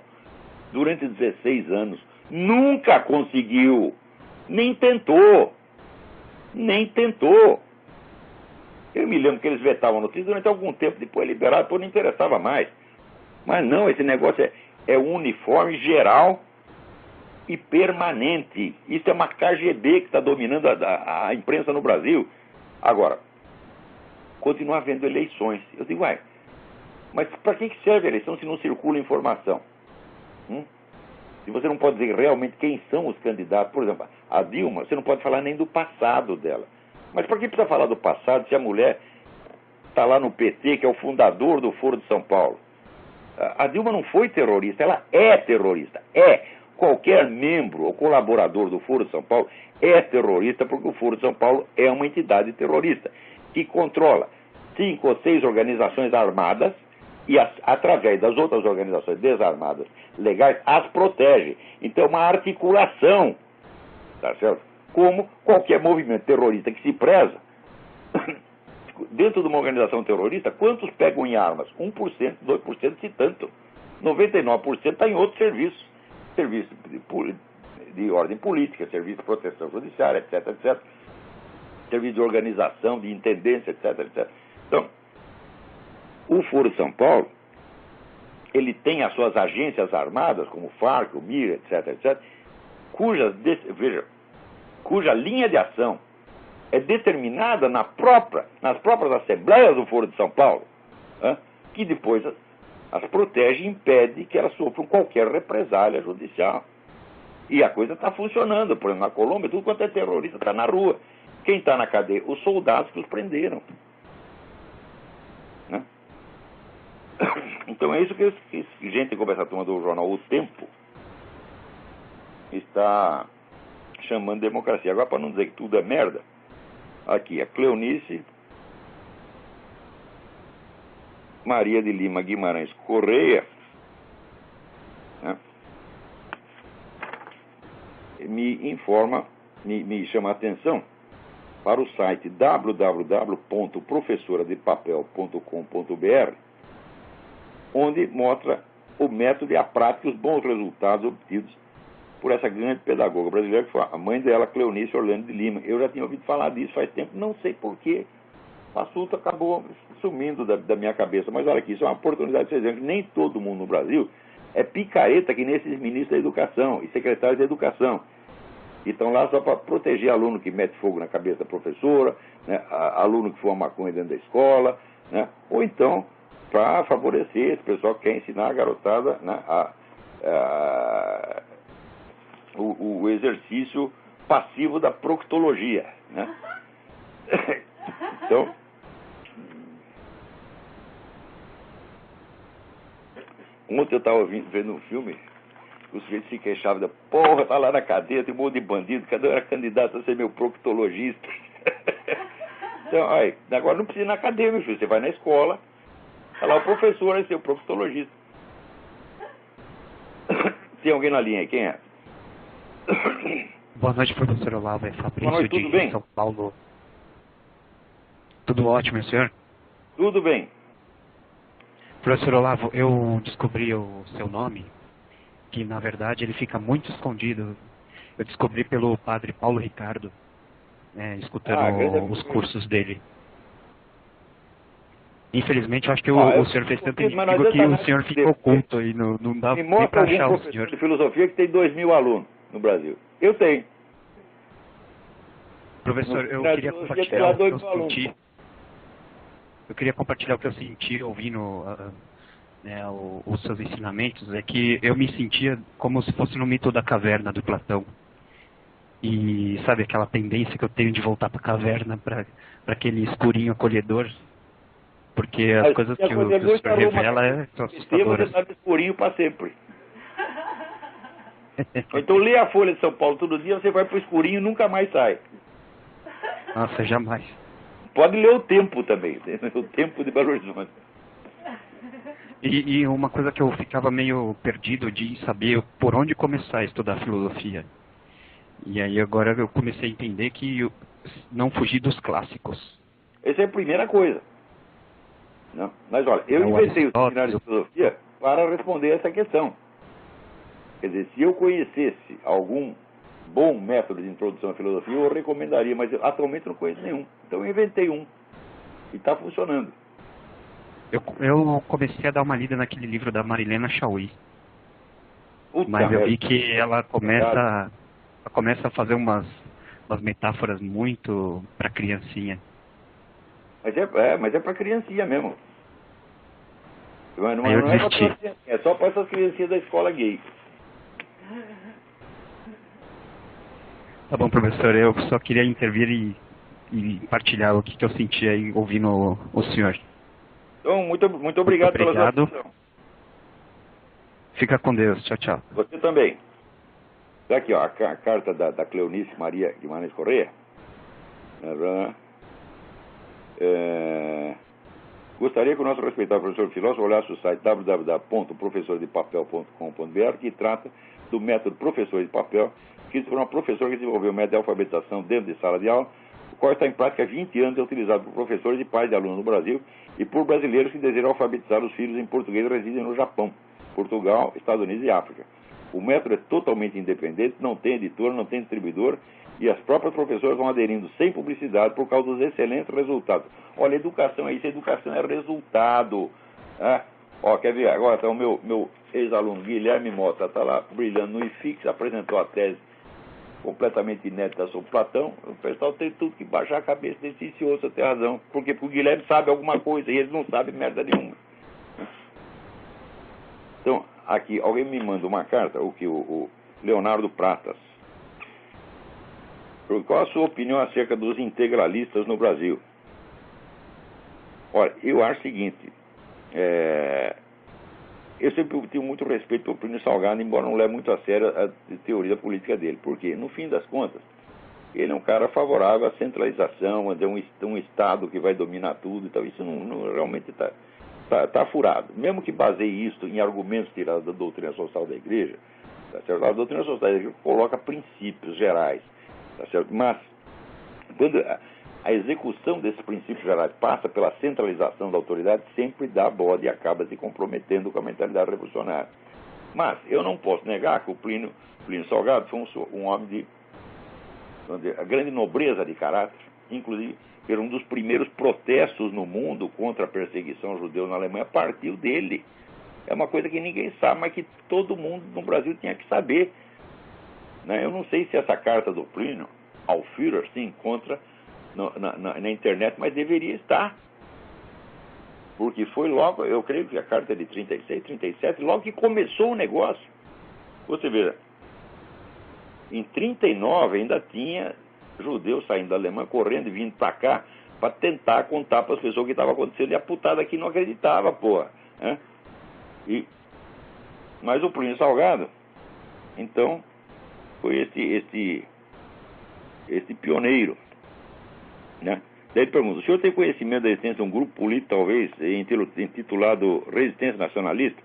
durante 16 anos. Nunca conseguiu. Nem tentou. Nem tentou. Eu me lembro que eles vetavam notícias durante algum tempo, depois liberaram, depois não interessava mais. Mas não, esse negócio é uniforme, geral e permanente. Isso é uma KGB que está dominando a imprensa no Brasil. Agora, continua havendo eleições. Eu digo, mas para que serve a eleição se não circula informação? Se você não pode dizer realmente quem são os candidatos, por exemplo, a Dilma, você não pode falar nem do passado dela. Mas por que precisa falar do passado se a mulher está lá no PT, que é o fundador do Foro de São Paulo? A Dilma não foi terrorista, ela é terrorista. Qualquer membro ou colaborador do Foro de São Paulo é terrorista, porque o Foro de São Paulo é uma entidade terrorista que controla 5 ou 6 organizações armadas e, através das outras organizações desarmadas legais, as protege. Então é uma articulação, tá certo? Como qualquer movimento terrorista que se preza. Dentro de uma organização terrorista, quantos pegam em armas? 1%, 2%, se tanto. 99% está em outros serviços. Serviço de ordem política, serviço de proteção judiciária, etc, etc. Serviço de organização, de intendência, etc, etc. Então, o Foro de São Paulo ele tem as suas agências armadas, como o FARC, o MIR, etc., etc., cuja linha de ação é determinada nas próprias assembleias do Foro de São Paulo, que depois as protege e impede que elas sofram qualquer represália judicial. E a coisa está funcionando. Por exemplo, na Colômbia, tudo quanto é terrorista está na rua. Quem está na cadeia? Os soldados que os prenderam. Né? Então é isso que gente como essa turma do jornal O Tempo está chamando de democracia. Agora, para não dizer que tudo é merda, aqui, a Cleonice Maria de Lima Guimarães Correia, né, me informa, me chama a atenção para o site www.professoradepapel.com.br, onde mostra o método e a prática e os bons resultados obtidos por essa grande pedagoga brasileira, que foi a mãe dela, Cleonice Orlando de Lima. Eu já tinha ouvido falar disso faz tempo, não sei porquê. O assunto acabou sumindo da minha cabeça. Mas olha aqui, isso é uma oportunidade de vocês verem que nem todo mundo no Brasil é picareta que nem esses ministros da educação e secretários da educação. E estão lá só para proteger aluno que mete fogo na cabeça da professora, né, aluno que fuma maconha dentro da escola, né, ou então para favorecer esse pessoal que quer ensinar a garotada, né, o exercício passivo da proctologia. Né? Então, ontem eu estava vendo um filme, o sujeito se queixava da porra, tá lá na cadeia, tem um monte de bandido, cada um era candidato a ser meu proctologista. Então, aí, agora não precisa ir na cadeia, meu filho, você vai na escola, tá lá o professor vai ser o proctologista. Tem alguém na linha aí, quem é? Boa noite, professor Olavo, é Fabrício. Boa noite, tudo bem? São Paulo. Tudo ótimo, senhor? Tudo bem. Professor Olavo, eu descobri o seu nome, que na verdade ele fica muito escondido. Eu descobri pelo padre Paulo Ricardo, escutando os cursos dele. Infelizmente, eu acho que o senhor fez tanto inimigo que o senhor fica oculto e não dá nem para achar o senhor. De filosofia que tem 2.000 alunos no Brasil. Eu tenho. Professor, eu queria compartilhar o que eu senti. Eu queria compartilhar o que eu senti ouvindo os seus ensinamentos. É que eu me sentia como se fosse no mito da caverna do Platão. E sabe aquela tendência que eu tenho de voltar para a caverna, para aquele escurinho acolhedor? Porque as coisas que o senhor revela são assustadoras. Você está escurinho para sempre. Então lê a Folha de São Paulo todo dia, você vai para o escurinho e nunca mais sai. Nossa, jamais. Pode ler o Tempo também, o Tempo de Belo Horizonte. E uma coisa que eu ficava meio perdido de saber por onde começar a estudar filosofia. E aí agora eu comecei a entender que eu não fugir dos clássicos. Essa é a primeira coisa. Não? Mas olha, eu inventei o seminário de filosofia para responder essa questão. Quer dizer, se eu conhecesse algum bom método de introdução à filosofia, eu recomendaria, mas eu atualmente não conheço nenhum. Então eu inventei um. E está funcionando. Eu comecei a dar uma lida naquele livro da Marilena Chauí. Mas eu vi que ela começa a fazer umas metáforas muito para criancinha. Mas é para criancinha mesmo. Não é pra criancinha, é só para essas criancinhas da escola gay. Tá bom, professor, eu só queria intervir e partilhar o que eu senti aí ouvindo o senhor. Então, muito obrigado pela sua atenção. Fica com Deus, tchau, tchau. Você também. Tá aqui, ó, a carta da Cleonice Maria Guimarães Correia. Gostaria que o nosso respeitado professor filósofo olhasse o site www.professoradepapel.com.br, que trata do método Professor de Papel, que foi uma professora que desenvolveu o método de alfabetização dentro de sala de aula, o qual está em prática há 20 anos e é utilizado por professores e pais de alunos no Brasil e por brasileiros que desejam alfabetizar os filhos em português e residem no Japão, Portugal, Estados Unidos e África. O método é totalmente independente, não tem editor, não tem distribuidor, e as próprias professoras vão aderindo sem publicidade por causa dos excelentes resultados. Olha, educação é isso, educação é resultado. Né? Ó, quer ver? Agora tá o meu ex-aluno Guilherme Mota, está lá brilhando no IFIX, apresentou a tese completamente inédita sobre Platão. O pessoal tem tudo que baixar a cabeça desse senhor, você tem razão. Por quê? Porque o Guilherme sabe alguma coisa e eles não sabem merda nenhuma. Então, aqui, alguém me manda uma carta, o Leonardo Pratas. Qual a sua opinião acerca dos integralistas no Brasil? Olha, eu acho o seguinte, eu sempre tive muito respeito pelo Plínio Salgado, embora não leve muito a sério a teoria política dele. Por quê? No fim das contas, ele é um cara favorável à centralização, a um Estado que vai dominar tudo e tal. Isso não realmente está furado. Mesmo que baseie isso em argumentos tirados da doutrina social da Igreja, tá certo? A doutrina social da Igreja coloca princípios gerais, tá certo? Mas, quando a execução desses princípios gerais passa pela centralização da autoridade, sempre dá bode e acaba se comprometendo com a mentalidade revolucionária. Mas eu não posso negar que o Plínio Salgado foi um homem de a grande nobreza de caráter, inclusive era um dos primeiros protestos no mundo contra a perseguição aos judeus na Alemanha, partiu dele. É uma coisa que ninguém sabe, mas que todo mundo no Brasil tinha que saber. Né? Eu não sei se essa carta do Plínio ao Führer se encontra na internet, mas deveria estar. Porque foi logo, eu creio que a carta é de 36, 37, logo que começou o negócio. Você vê, em 39 ainda tinha judeus saindo da Alemanha, correndo e vindo para cá para tentar contar para as pessoas o que estava acontecendo, e a putada aqui não acreditava, porra. Né? Mas o Plínio Salgado, então, foi esse pioneiro. Né? Daí ele pergunta, o senhor tem conhecimento da existência de um grupo político, talvez, intitulado Resistência Nacionalista?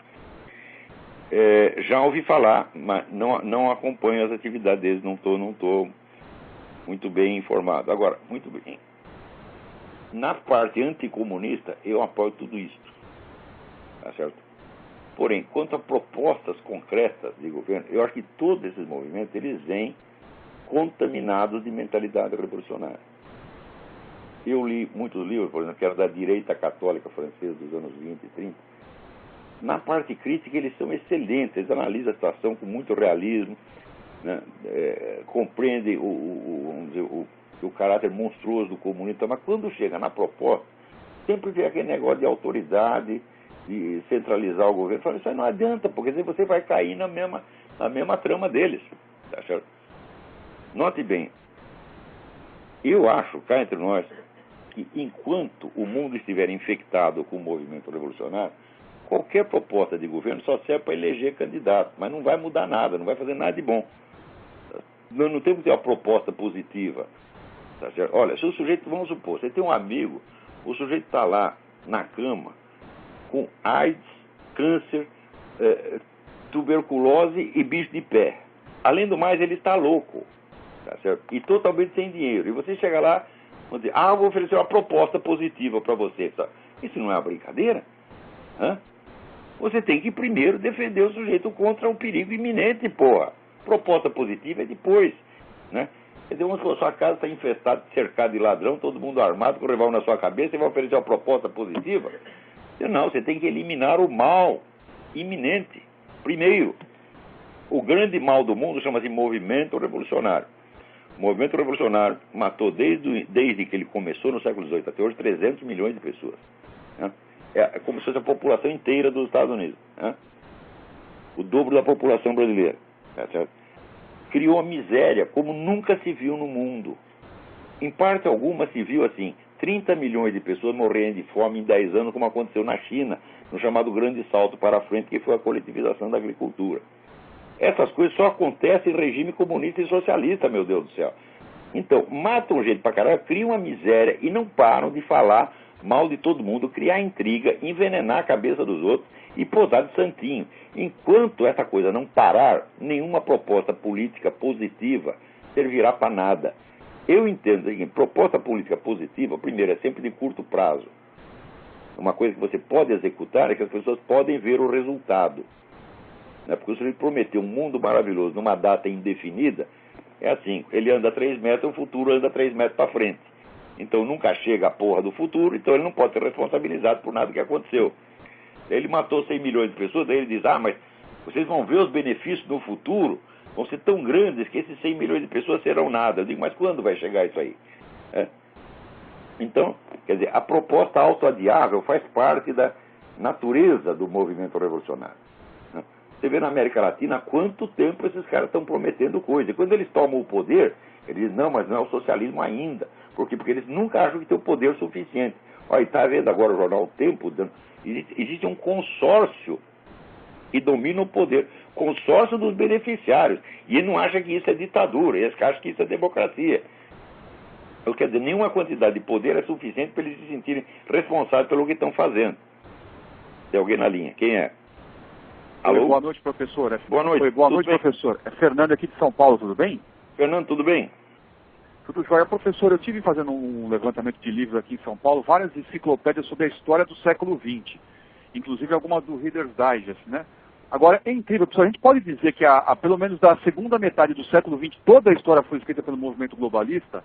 Já ouvi falar, mas não acompanho as atividades deles, não estou muito bem informado. Agora, muito bem, na parte anticomunista, eu apoio tudo isso, tá certo? Porém, quanto a propostas concretas de governo, eu acho que todos esses movimentos, eles vêm contaminados de mentalidade revolucionária. Eu li muitos livros, por exemplo, que eram da direita católica francesa dos anos 20 e 30. Na parte crítica, eles são excelentes, eles analisam a situação com muito realismo, né? Compreendem o caráter monstruoso do comunismo, mas quando chega na proposta, sempre vem aquele negócio de autoridade, de centralizar o governo. Fala, isso aí não adianta, porque você vai cair na mesma trama deles. Tá certo? Note bem, eu acho, cá entre nós, que enquanto o mundo estiver infectado com o movimento revolucionário, qualquer proposta de governo só serve para eleger candidato, mas não vai mudar nada, não vai fazer nada de bom. Nós não temos que ter uma proposta positiva. Tá certo? Olha, se o sujeito, vamos supor, você tem um amigo, o sujeito está lá na cama com AIDS, câncer, tuberculose e bicho de pé. Além do mais, ele está louco, tá certo? E totalmente sem dinheiro. E você chega lá, vão dizer, eu vou oferecer uma proposta positiva para você. Tá? Isso não é uma brincadeira? Hã? Você tem que primeiro defender o sujeito contra um perigo iminente, porra. Proposta positiva é depois, né? Quer dizer, a sua casa está infestada, cercada de ladrão, todo mundo armado, com o revólver na sua cabeça, e vai oferecer uma proposta positiva? Não, você tem que eliminar o mal iminente. Primeiro, o grande mal do mundo chama-se movimento revolucionário. O movimento revolucionário matou desde que ele começou no século XVIII até hoje 300 milhões de pessoas. Né? É como se fosse a população inteira dos Estados Unidos. Né? O dobro da população brasileira. Tá certo? Criou a miséria como nunca se viu no mundo. Em parte alguma se viu assim, 30 milhões de pessoas morrendo de fome em 10 anos, como aconteceu na China, no chamado grande salto para frente, que foi a coletivização da agricultura. Essas coisas só acontecem em regime comunista e socialista, meu Deus do céu. Então, matam gente pra caralho, criam uma miséria e não param de falar mal de todo mundo, criar intriga, envenenar a cabeça dos outros e posar de santinho. Enquanto essa coisa não parar, nenhuma proposta política positiva servirá para nada. Eu entendo que proposta política positiva, primeiro, é sempre de curto prazo. Uma coisa que você pode executar é que as pessoas podem ver o resultado. Né? Porque se ele prometer um mundo maravilhoso numa data indefinida, é assim, ele anda 3 metros, o futuro anda 3 metros para frente. Então nunca chega a porra do futuro, então ele não pode ser responsabilizado por nada que aconteceu. Ele matou 100 milhões de pessoas, daí ele diz, mas vocês vão ver os benefícios no futuro, vão ser tão grandes que esses 100 milhões de pessoas serão nada. Eu digo, mas quando vai chegar isso aí? Então, quer dizer, a proposta autoadiável faz parte da natureza do movimento revolucionário. Você vê na América Latina há quanto tempo esses caras estão prometendo coisa. E quando eles tomam o poder, eles dizem, não, mas não é o socialismo ainda. Por quê? Porque eles nunca acham que tem o poder suficiente. Olha, está vendo agora o jornal O Tempo? Existe um consórcio que domina o poder. Consórcio dos beneficiários. E ele não acha que isso é ditadura, eles acham que isso é democracia. Então, quer dizer, nenhuma quantidade de poder é suficiente para eles se sentirem responsáveis pelo que estão fazendo. Tem alguém na linha? Quem é? Alô? Boa noite, professor. Boa noite. Boa noite, professor. É Fernando aqui de São Paulo, tudo bem? Fernando, tudo bem? Tudo jóia. Professor, eu estive fazendo um levantamento de livros aqui em São Paulo, várias enciclopédias sobre a história do século XX, inclusive algumas do Reader's Digest, né? Agora, é incrível, professor, a gente pode dizer que pelo menos da segunda metade do século XX, toda a história foi escrita pelo movimento globalista,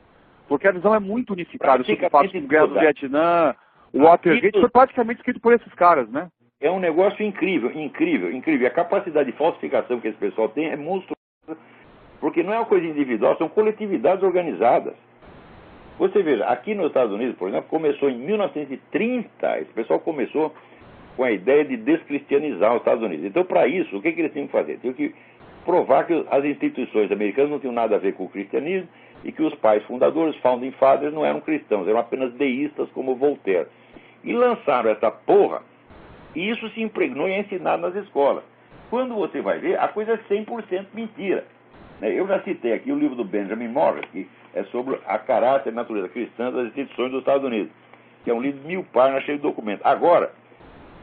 porque a visão é muito unificada, sobre o fato de guerra do Vietnã, o Watergate, foi praticamente escrito por esses caras, né? É um negócio incrível, incrível, incrível. A capacidade de falsificação que esse pessoal tem é monstruosa, porque não é uma coisa individual, são coletividades organizadas. Você veja, aqui nos Estados Unidos, por exemplo, começou em 1930, esse pessoal começou com a ideia de descristianizar os Estados Unidos. Então, para isso, o que eles tinham que fazer? Tinham que provar que as instituições americanas não tinham nada a ver com o cristianismo e que os pais fundadores, founding fathers, não eram cristãos, eram apenas deístas como Voltaire. E lançaram essa porra, e isso se impregnou e é ensinado nas escolas. Quando você vai ver, a coisa é 100% mentira. Eu já citei aqui o livro do Benjamin Morris, que é sobre a caráter e natureza cristã das instituições dos Estados Unidos, que é um livro de 1000 páginas cheio de documentos. Agora,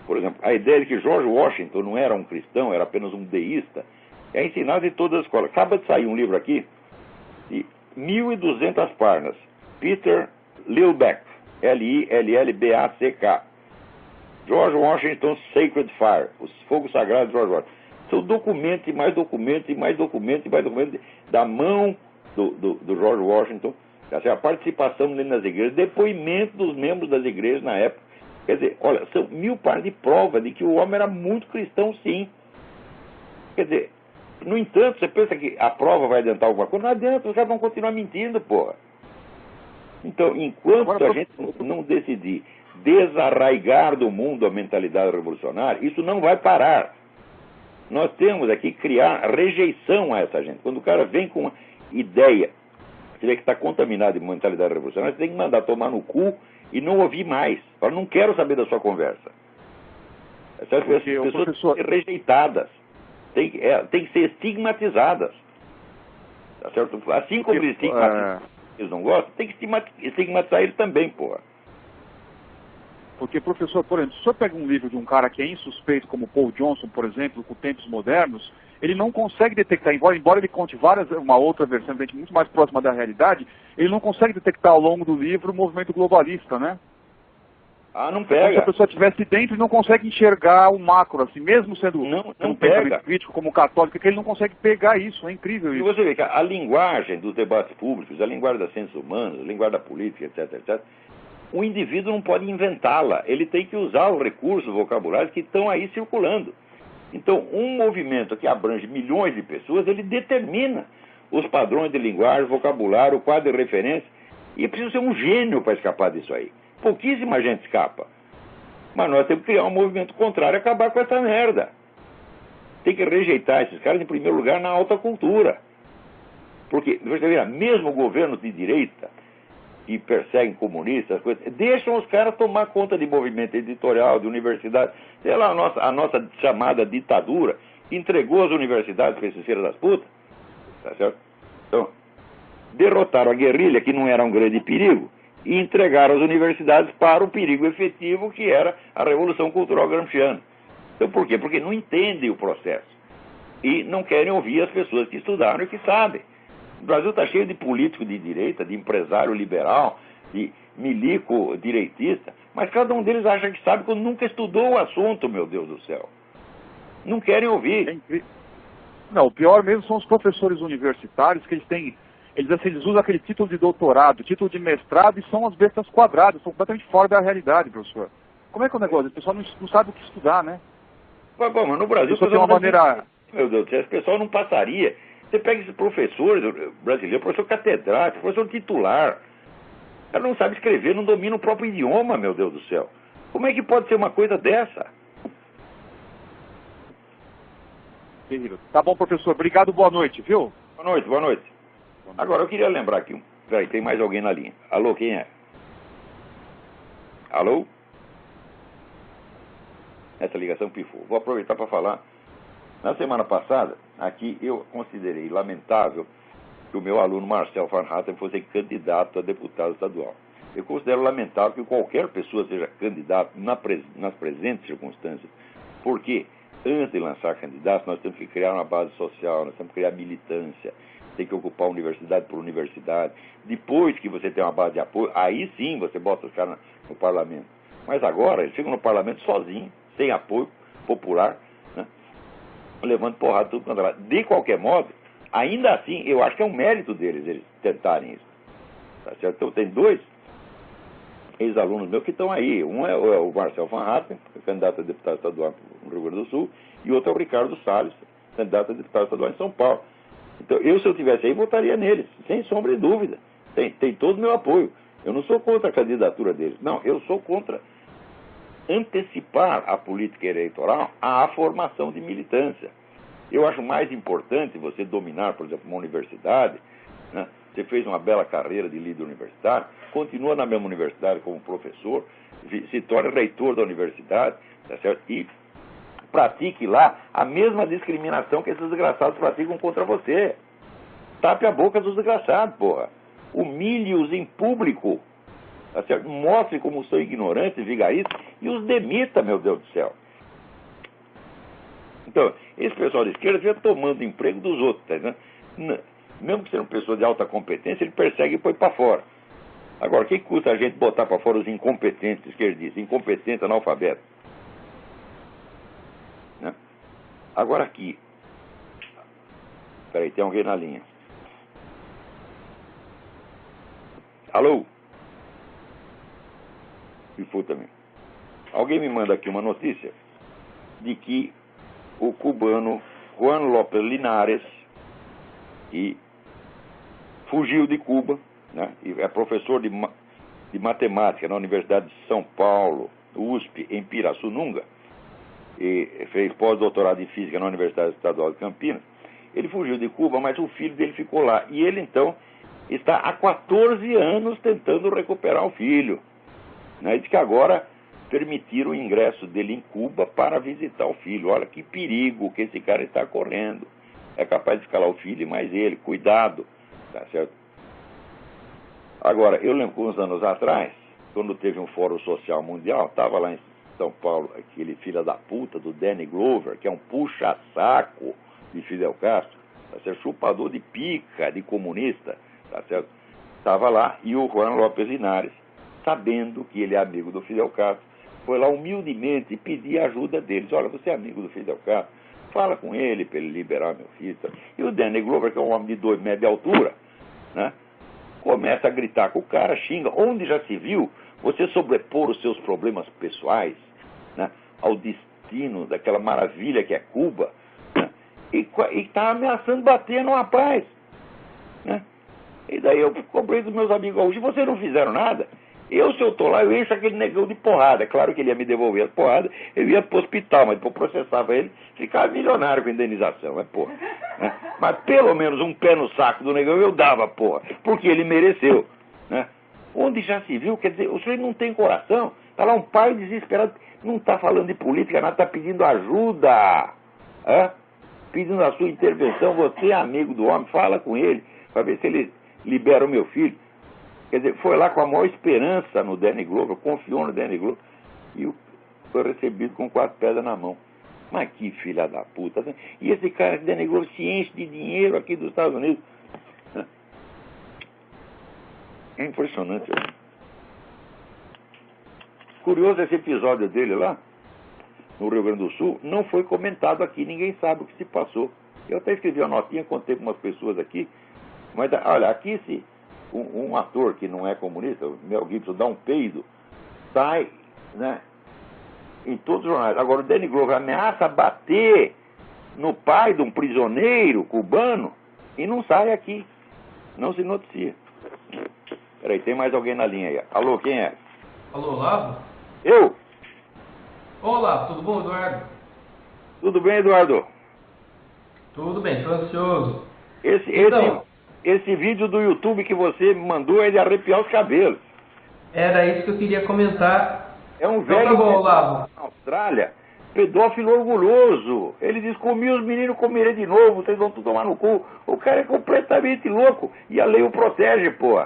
por exemplo, a ideia de que George Washington não era um cristão, era apenas um deísta, é ensinada em todas as escolas. Acaba de sair um livro aqui de 1.200 páginas. Peter Lillback, Lillback. George Washington's Sacred Fire, os fogos sagrados de George Washington. São documentos e mais documentos e mais documentos e mais documentos da mão do George Washington, a participação dele nas igrejas, depoimento dos membros das igrejas na época. Quer dizer, olha, são 1000 páginas de prova de que o homem era muito cristão, sim. Quer dizer, no entanto, você pensa que a prova vai adiantar alguma coisa? Não adianta, os caras vão continuar mentindo, porra. Então, enquanto a gente não decidir desarraigar do mundo a mentalidade revolucionária, isso não vai parar. Nós temos aqui que criar rejeição a essa gente. Quando o cara vem com uma ideia, que está contaminado de mentalidade revolucionária, você tem que mandar tomar no cu e não ouvir mais. Eu não quero saber da sua conversa. Essas pessoas têm que ser rejeitadas, têm que ser estigmatizadas. Tá certo? Assim como eles estigmatizam, eles não gostam, tem que estigmatizar eles também, porra. Porque, professor, por exemplo, se o senhor pega um livro de um cara que é insuspeito, como Paul Johnson, por exemplo, com Tempos Modernos, ele não consegue detectar, embora ele conte uma outra versão muito mais próxima da realidade, ele não consegue detectar ao longo do livro o movimento globalista, né? Não pega. Como se a pessoa estivesse dentro e não consegue enxergar o macro, assim, mesmo sendo um pensamento crítico como católico, que ele não consegue pegar isso, é incrível isso. E você vê que a linguagem dos debates públicos, a linguagem das ciências humanas, a linguagem da política, etc., o indivíduo não pode inventá-la, ele tem que usar os recursos vocabulários que estão aí circulando. Então, um movimento que abrange milhões de pessoas, ele determina os padrões de linguagem, vocabulário, o quadro de referência, e é preciso ser um gênio para escapar disso aí. Pouquíssima gente escapa. Mas nós temos que criar um movimento contrário e acabar com essa merda. Tem que rejeitar esses caras, em primeiro lugar, na alta cultura. Porque, você vê, mesmo governos de direita, que perseguem comunistas, deixam os caras tomar conta de movimento editorial, de universidade. Sei lá, a nossa chamada ditadura entregou as universidades para esses filhos das putas. Tá certo? Então, derrotaram a guerrilha, que não era um grande perigo, e entregaram as universidades para o perigo efetivo, que era a Revolução Cultural Gramsciana. Então, por quê? Porque não entendem o processo. E não querem ouvir as pessoas que estudaram e que sabem. O Brasil está cheio de político de direita, de empresário liberal, de milico direitista, mas cada um deles acha que sabe quando nunca estudou o assunto, meu Deus do céu. Não querem ouvir. Não, o pior mesmo são os professores universitários, que eles usam aquele título de doutorado, título de mestrado, e são as bestas quadradas, são completamente fora da realidade, professor. Como é que é o negócio? O pessoal não sabe o que estudar, né? Mas no Brasil... Isso tem uma maneira... Meu Deus do céu, esse pessoal não passaria. Você pega esses professores brasileiros, professor catedrático, professor titular. O cara não sabe escrever, não domina o próprio idioma, meu Deus do céu. Como é que pode ser uma coisa dessa? Terrível. Tá bom, professor. Obrigado, boa noite, viu? Boa noite, boa noite. Agora, eu queria lembrar aqui. Peraí, tem mais alguém na linha. Alô, quem é? Alô? Essa ligação pifou. Vou aproveitar para falar. Na semana passada, aqui eu considerei lamentável que o meu aluno Marcel Van Hatten fosse candidato a deputado estadual. Eu considero lamentável que qualquer pessoa seja candidato nas presentes circunstâncias, porque antes de lançar candidato, nós temos que criar uma base social, nós temos que criar militância, tem que ocupar universidade por universidade. Depois que você tem uma base de apoio, aí sim você bota os caras no parlamento. Mas agora, eles ficam no parlamento sozinhos, sem apoio popular, né? Levando porrada tudo quanto é lado. De qualquer modo, ainda assim, eu acho que é um mérito deles, eles tentarem isso. Tá certo? Então, tem dois ex-alunos meus que estão aí. Um é o Marcel Van Hatten, candidato a deputado estadual no Rio Grande do Sul, e outro é o Ricardo Salles, candidato a deputado estadual em São Paulo. Então, se eu tivesse aí, votaria neles, sem sombra de dúvida. Tem todo o meu apoio. Eu não sou contra a candidatura deles. Não, eu sou contra antecipar a política eleitoral à formação de militância. Eu acho mais importante você dominar, por exemplo, uma universidade, né? Você fez uma bela carreira de líder universitário, continua na mesma universidade como professor, se torna reitor da universidade, tá certo? E pratique lá a mesma discriminação que esses desgraçados praticam contra você. Tape a boca dos desgraçados, porra. Humilhe-os em público. Tá certo? Mostre como são ignorantes, vigaristas, e os demita, meu Deus do céu. Então, esse pessoal de esquerda fica tomando emprego dos outros, tá, né? Mesmo que seja uma pessoa de alta competência, ele persegue e põe para fora. Agora, o que custa a gente botar para fora os incompetentes esquerdistas, incompetentes analfabetos? Né? Agora aqui. Peraí, tem alguém na linha. Alô? Pifou também. Alguém me manda aqui uma notícia de que o cubano Juan López Linares fugiu de Cuba, né? E é professor de matemática na Universidade de São Paulo, USP, em Pirassununga, e fez pós-doutorado em física na Universidade Estadual de Campinas. Ele fugiu de Cuba, mas o filho dele ficou lá. E ele, então, está há 14 anos tentando recuperar o filho. Né? E diz que agora permitiram o ingresso dele em Cuba para visitar o filho. Olha que perigo que esse cara está correndo. É capaz de escalar o filho e mais ele. Cuidado. Tá certo? Agora, eu lembro que uns anos atrás, quando teve um fórum social mundial, estava lá em São Paulo aquele filho da puta do Danny Glover, que é um puxa-saco de Fidel Castro, tá certo? Chupador de pica, de comunista, tá certo? Estava lá, e o Juan López Linares, sabendo que ele é amigo do Fidel Castro, foi lá humildemente pedir a ajuda deles. Olha, você é amigo do Fidel Castro, fala com ele para ele liberar meu filho. E o Danny Glover, que é um homem de 2 metros de altura, né, começa a gritar com o cara, xinga. Onde já se viu você sobrepor os seus problemas pessoais, né, ao destino daquela maravilha que é Cuba, né, e está ameaçando bater no rapaz, né? E daí eu cobrei dos meus amigos hoje, vocês não fizeram nada. Se eu estou lá, eu encho aquele negão de porrada. Claro que ele ia me devolver as porradas, eu ia para o hospital, mas depois processava ele, ficava milionário com indenização, né, porra? Né? Mas pelo menos um pé no saco do negão eu dava, porra, porque ele mereceu, né? Onde já se viu, quer dizer, o senhor não tem coração, está lá um pai desesperado, não está falando de política, nada, está pedindo ajuda, pedindo a sua intervenção. Você é amigo do homem, fala com ele, para ver se ele libera o meu filho. Quer dizer, foi lá com a maior esperança no Danny Glover, confiou no Danny Glover, e foi recebido com 4 pedras na mão. Mas que filha da puta. E esse cara, Danny Glover, se enche de dinheiro aqui dos Estados Unidos. É impressionante. Curioso esse episódio dele lá, no Rio Grande do Sul, não foi comentado aqui, ninguém sabe o que se passou. Eu até escrevi uma notinha, contei com umas pessoas aqui, mas olha, aqui se um ator que não é comunista, o Mel Gibson, dá um peido, sai, né, Em todos os jornais. Agora, o Danny Glover ameaça bater no pai de um prisioneiro cubano e não sai aqui. Não se noticia. Peraí, tem mais alguém na linha aí. Alô, quem é? Alô, Olavo? Eu? Olá, tudo bom, Eduardo? Tudo bem, Eduardo? Tudo bem, tô ansioso. Esse vídeo do YouTube que você me mandou é de arrepiar os cabelos. Era isso que eu queria comentar. É um Então, velho tá bom, Olavo. na Austrália, pedófilo orgulhoso. Ele diz, comi os meninos, comerei de novo, vocês vão tudo tomar no cu. O cara é completamente louco e a lei o protege, pô.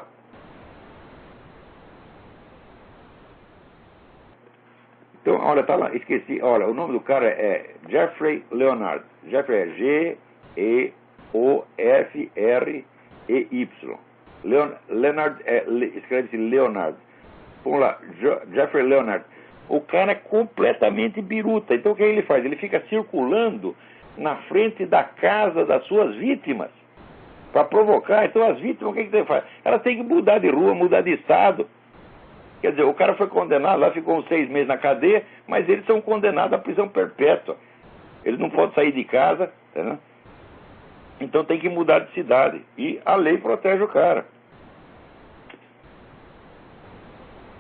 Então, olha, tá lá, esqueci. Olha, o nome do cara é Jeffrey Leonard. Jeffrey é G-E-O-F-R-E-Y. Leonard escreve-se Leonard. Vamos lá, Jeffrey Leonard. O cara é completamente biruta. Então o que ele faz? Ele fica circulando na frente da casa das suas vítimas para provocar. Então as vítimas, o que ele faz? Elas têm que mudar de rua, mudar de estado. Quer dizer, o cara foi condenado, lá ficou uns 6 meses na cadeia, mas eles são condenados à prisão perpétua. Eles não podem sair de casa, entendeu? Então tem que mudar de cidade. E a lei protege o cara.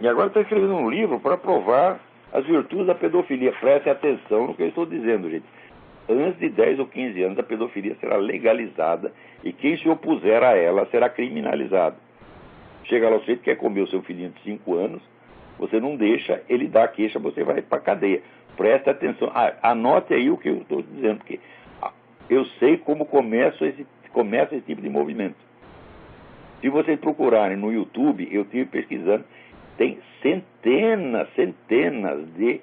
E agora estou escrevendo um livro para provar as virtudes da pedofilia. Preste atenção no que eu estou dizendo, gente. Antes de 10 ou 15 anos, a pedofilia será legalizada e quem se opuser a ela será criminalizado. Chega lá, você quer comer o seu filhinho de 5 anos, você não deixa, ele dá a queixa, você vai para a cadeia. Preste atenção, anote aí o que eu estou dizendo, porque eu sei como começa esse tipo de movimento. Se vocês procurarem no YouTube, eu estive pesquisando, tem centenas de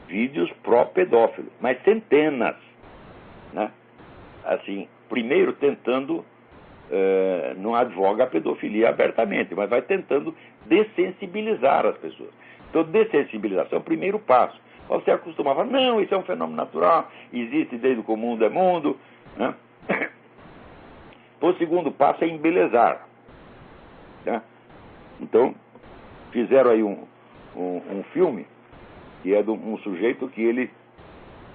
vídeos pró-pedófilos, mas centenas, né? Assim, primeiro tentando, não advoga a pedofilia abertamente, mas vai tentando dessensibilizar as pessoas. Então, dessensibilização é o primeiro passo. Você acostumava, não, isso é um fenômeno natural, existe desde que o mundo é mundo, né? O segundo passo é embelezar, né? Então, fizeram aí um filme que é de um sujeito que ele,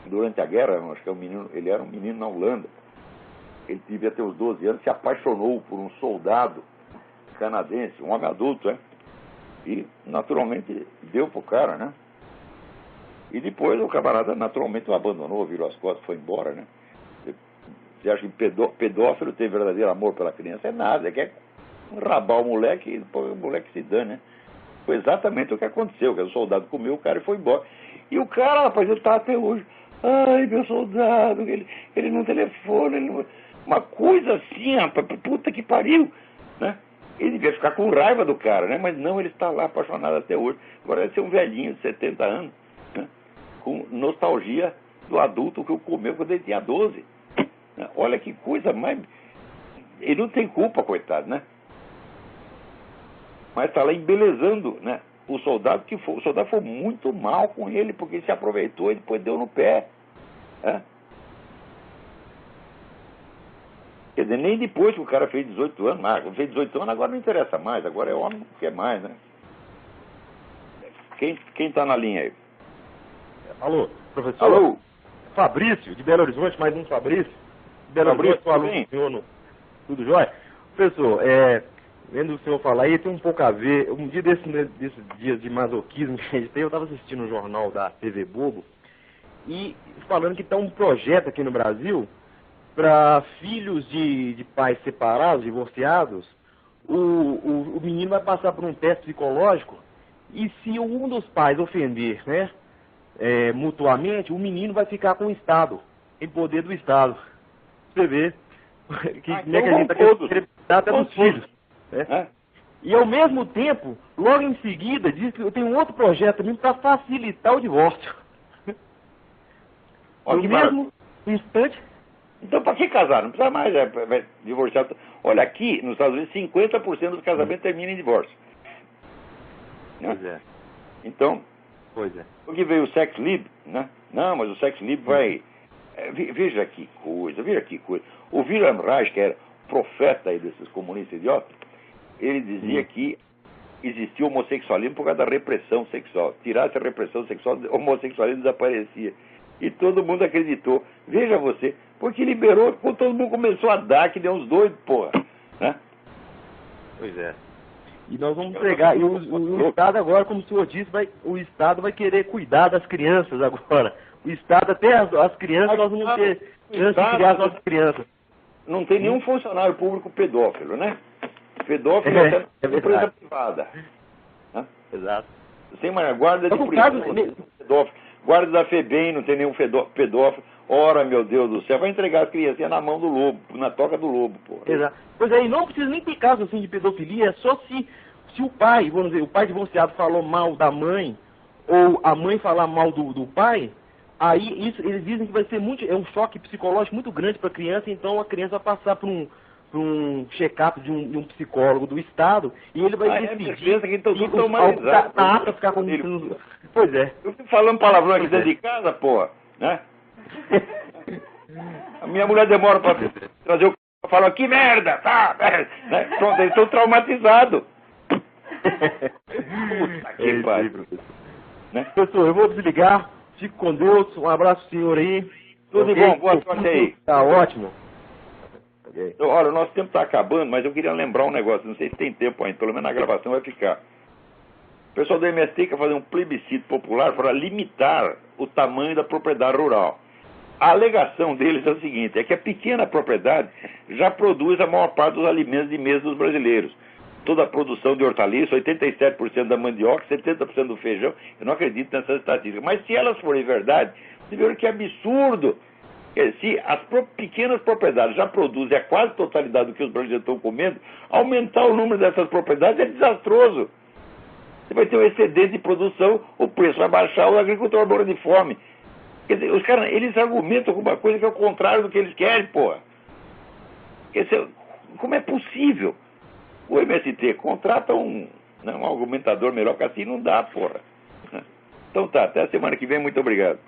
durante a guerra, acho que ele era um menino na Holanda, ele devia ter uns 12 anos, se apaixonou por um soldado canadense, um homem adulto, né? E naturalmente deu pro cara, né? E depois o camarada naturalmente o abandonou, virou as costas, foi embora, né? Você acha que pedófilo tem verdadeiro amor pela criança? É nada, quer rabar o moleque e o moleque se dane, né? Foi exatamente o que aconteceu, que o soldado comeu o cara e foi embora. E o cara, rapaz, ele tá até hoje, ai, meu soldado, ele não telefona, ele não... Uma coisa assim, rapaz, puta que pariu, né? Ele devia ficar com raiva do cara, né? Mas não, ele está lá apaixonado até hoje. Agora deve ser um velhinho de 70 anos, né? Com nostalgia do adulto que eu comeu quando ele tinha 12. Né? Olha que coisa mais... Ele não tem culpa, coitado, né? Mas está lá embelezando, né? O soldado o soldado foi muito mal com ele, porque ele se aproveitou e depois deu no pé, né? Quer dizer, nem depois que o cara fez 18 anos, fez 18 anos, agora não interessa mais, agora é homem, não quer mais, né? Quem tá na linha aí? Alô, professor? Alô? Fabrício, de Belo Horizonte, mais um Fabrício. De Belo Horizonte, sou aluno do senhor, tudo jóia? Professor, vendo o senhor falar aí, tem um pouco a ver, um dia desses dias de masoquismo que a gente tem, eu estava assistindo um jornal da TV Bobo, e falando que está um projeto aqui no Brasil para filhos de pais separados, divorciados, o menino vai passar por um teste psicológico e se um dos pais ofender, né, mutuamente, o menino vai ficar com o Estado, em poder do Estado. Você vê como é que a gente está querendo até dos filhos. Né? E ao mesmo tempo, logo em seguida, diz que tem um outro projeto também para facilitar o divórcio. No mesmo instante. Então, para que casar? Não precisa mais divorciar. Olha, aqui nos Estados Unidos, 50% dos casamentos terminam em divórcio. Né? Pois é. Então, pois é. Porque veio o sex lib, né? Não, mas o sex lib vai... Veja que coisa. O Wilhelm Reich, que era profeta aí desses comunistas idiotas, ele dizia que existia homossexualismo por causa da repressão sexual. Tirasse a repressão sexual, o homossexualismo desaparecia. E todo mundo acreditou. Veja você, porque liberou, quando todo mundo começou a dar, que deu uns doidos, porra. Né? Pois é. E nós vamos entregar. E o Estado agora, como o senhor disse, o Estado vai querer cuidar das crianças agora. O Estado, até as crianças, nós vamos ter chance de criar as nossas crianças. Não tem nenhum funcionário público pedófilo, né? Pedófilo é até empresa privada. Né? Exato. Tem uma guarda de prisão, pedófilo. Guarda da FEBEM, não tem nenhum pedófilo. Ora, meu Deus do céu, vai entregar as criancinhas na mão do lobo, na toca do lobo, porra. Exato. Pois é, e não precisa nem ter caso assim de pedofilia, é só se o pai, vamos dizer, o pai divorciado falou mal da mãe, ou a mãe falar mal do pai, aí isso, eles dizem que vai ser um choque psicológico muito grande para a criança, então a criança vai passar por um check-up de um psicólogo do Estado, e ele vai decidir que tá apto a ficar com ele. Pois é. Eu fico falando palavrão aqui dentro de casa, porra, né? A minha mulher demora para trazer o c... Fala, que merda, tá? Né? Pronto, eles estão traumatizados. Puta que pariu. Né? Professor, eu vou desligar. Fique com Deus. Um abraço, senhor aí. Tudo bom, boa sorte aí. Tá ótimo. Olha, o nosso tempo está acabando, mas eu queria lembrar um negócio. Não sei se tem tempo ainda, pelo menos na gravação vai ficar. O pessoal do MST quer fazer um plebiscito popular para limitar o tamanho da propriedade rural. A alegação deles é o seguinte, é que a pequena propriedade já produz a maior parte dos alimentos de mesa dos brasileiros. Toda a produção de hortaliças, 87% da mandioca, 70% do feijão. Eu não acredito nessas estatísticas. Mas se elas forem verdade, vocês viram que absurdo. Se as pequenas propriedades já produzem a quase totalidade do que os brasileiros estão comendo, aumentar o número dessas propriedades é desastroso. Você vai ter um excedente de produção, o preço vai baixar, o agricultor vai morrer de fome. Quer dizer, os caras, eles argumentam alguma coisa que é o contrário do que eles querem, porra. Quer dizer, como é possível? O MST contrata um argumentador melhor que assim, não dá, porra. Então tá, até a semana que vem, muito obrigado.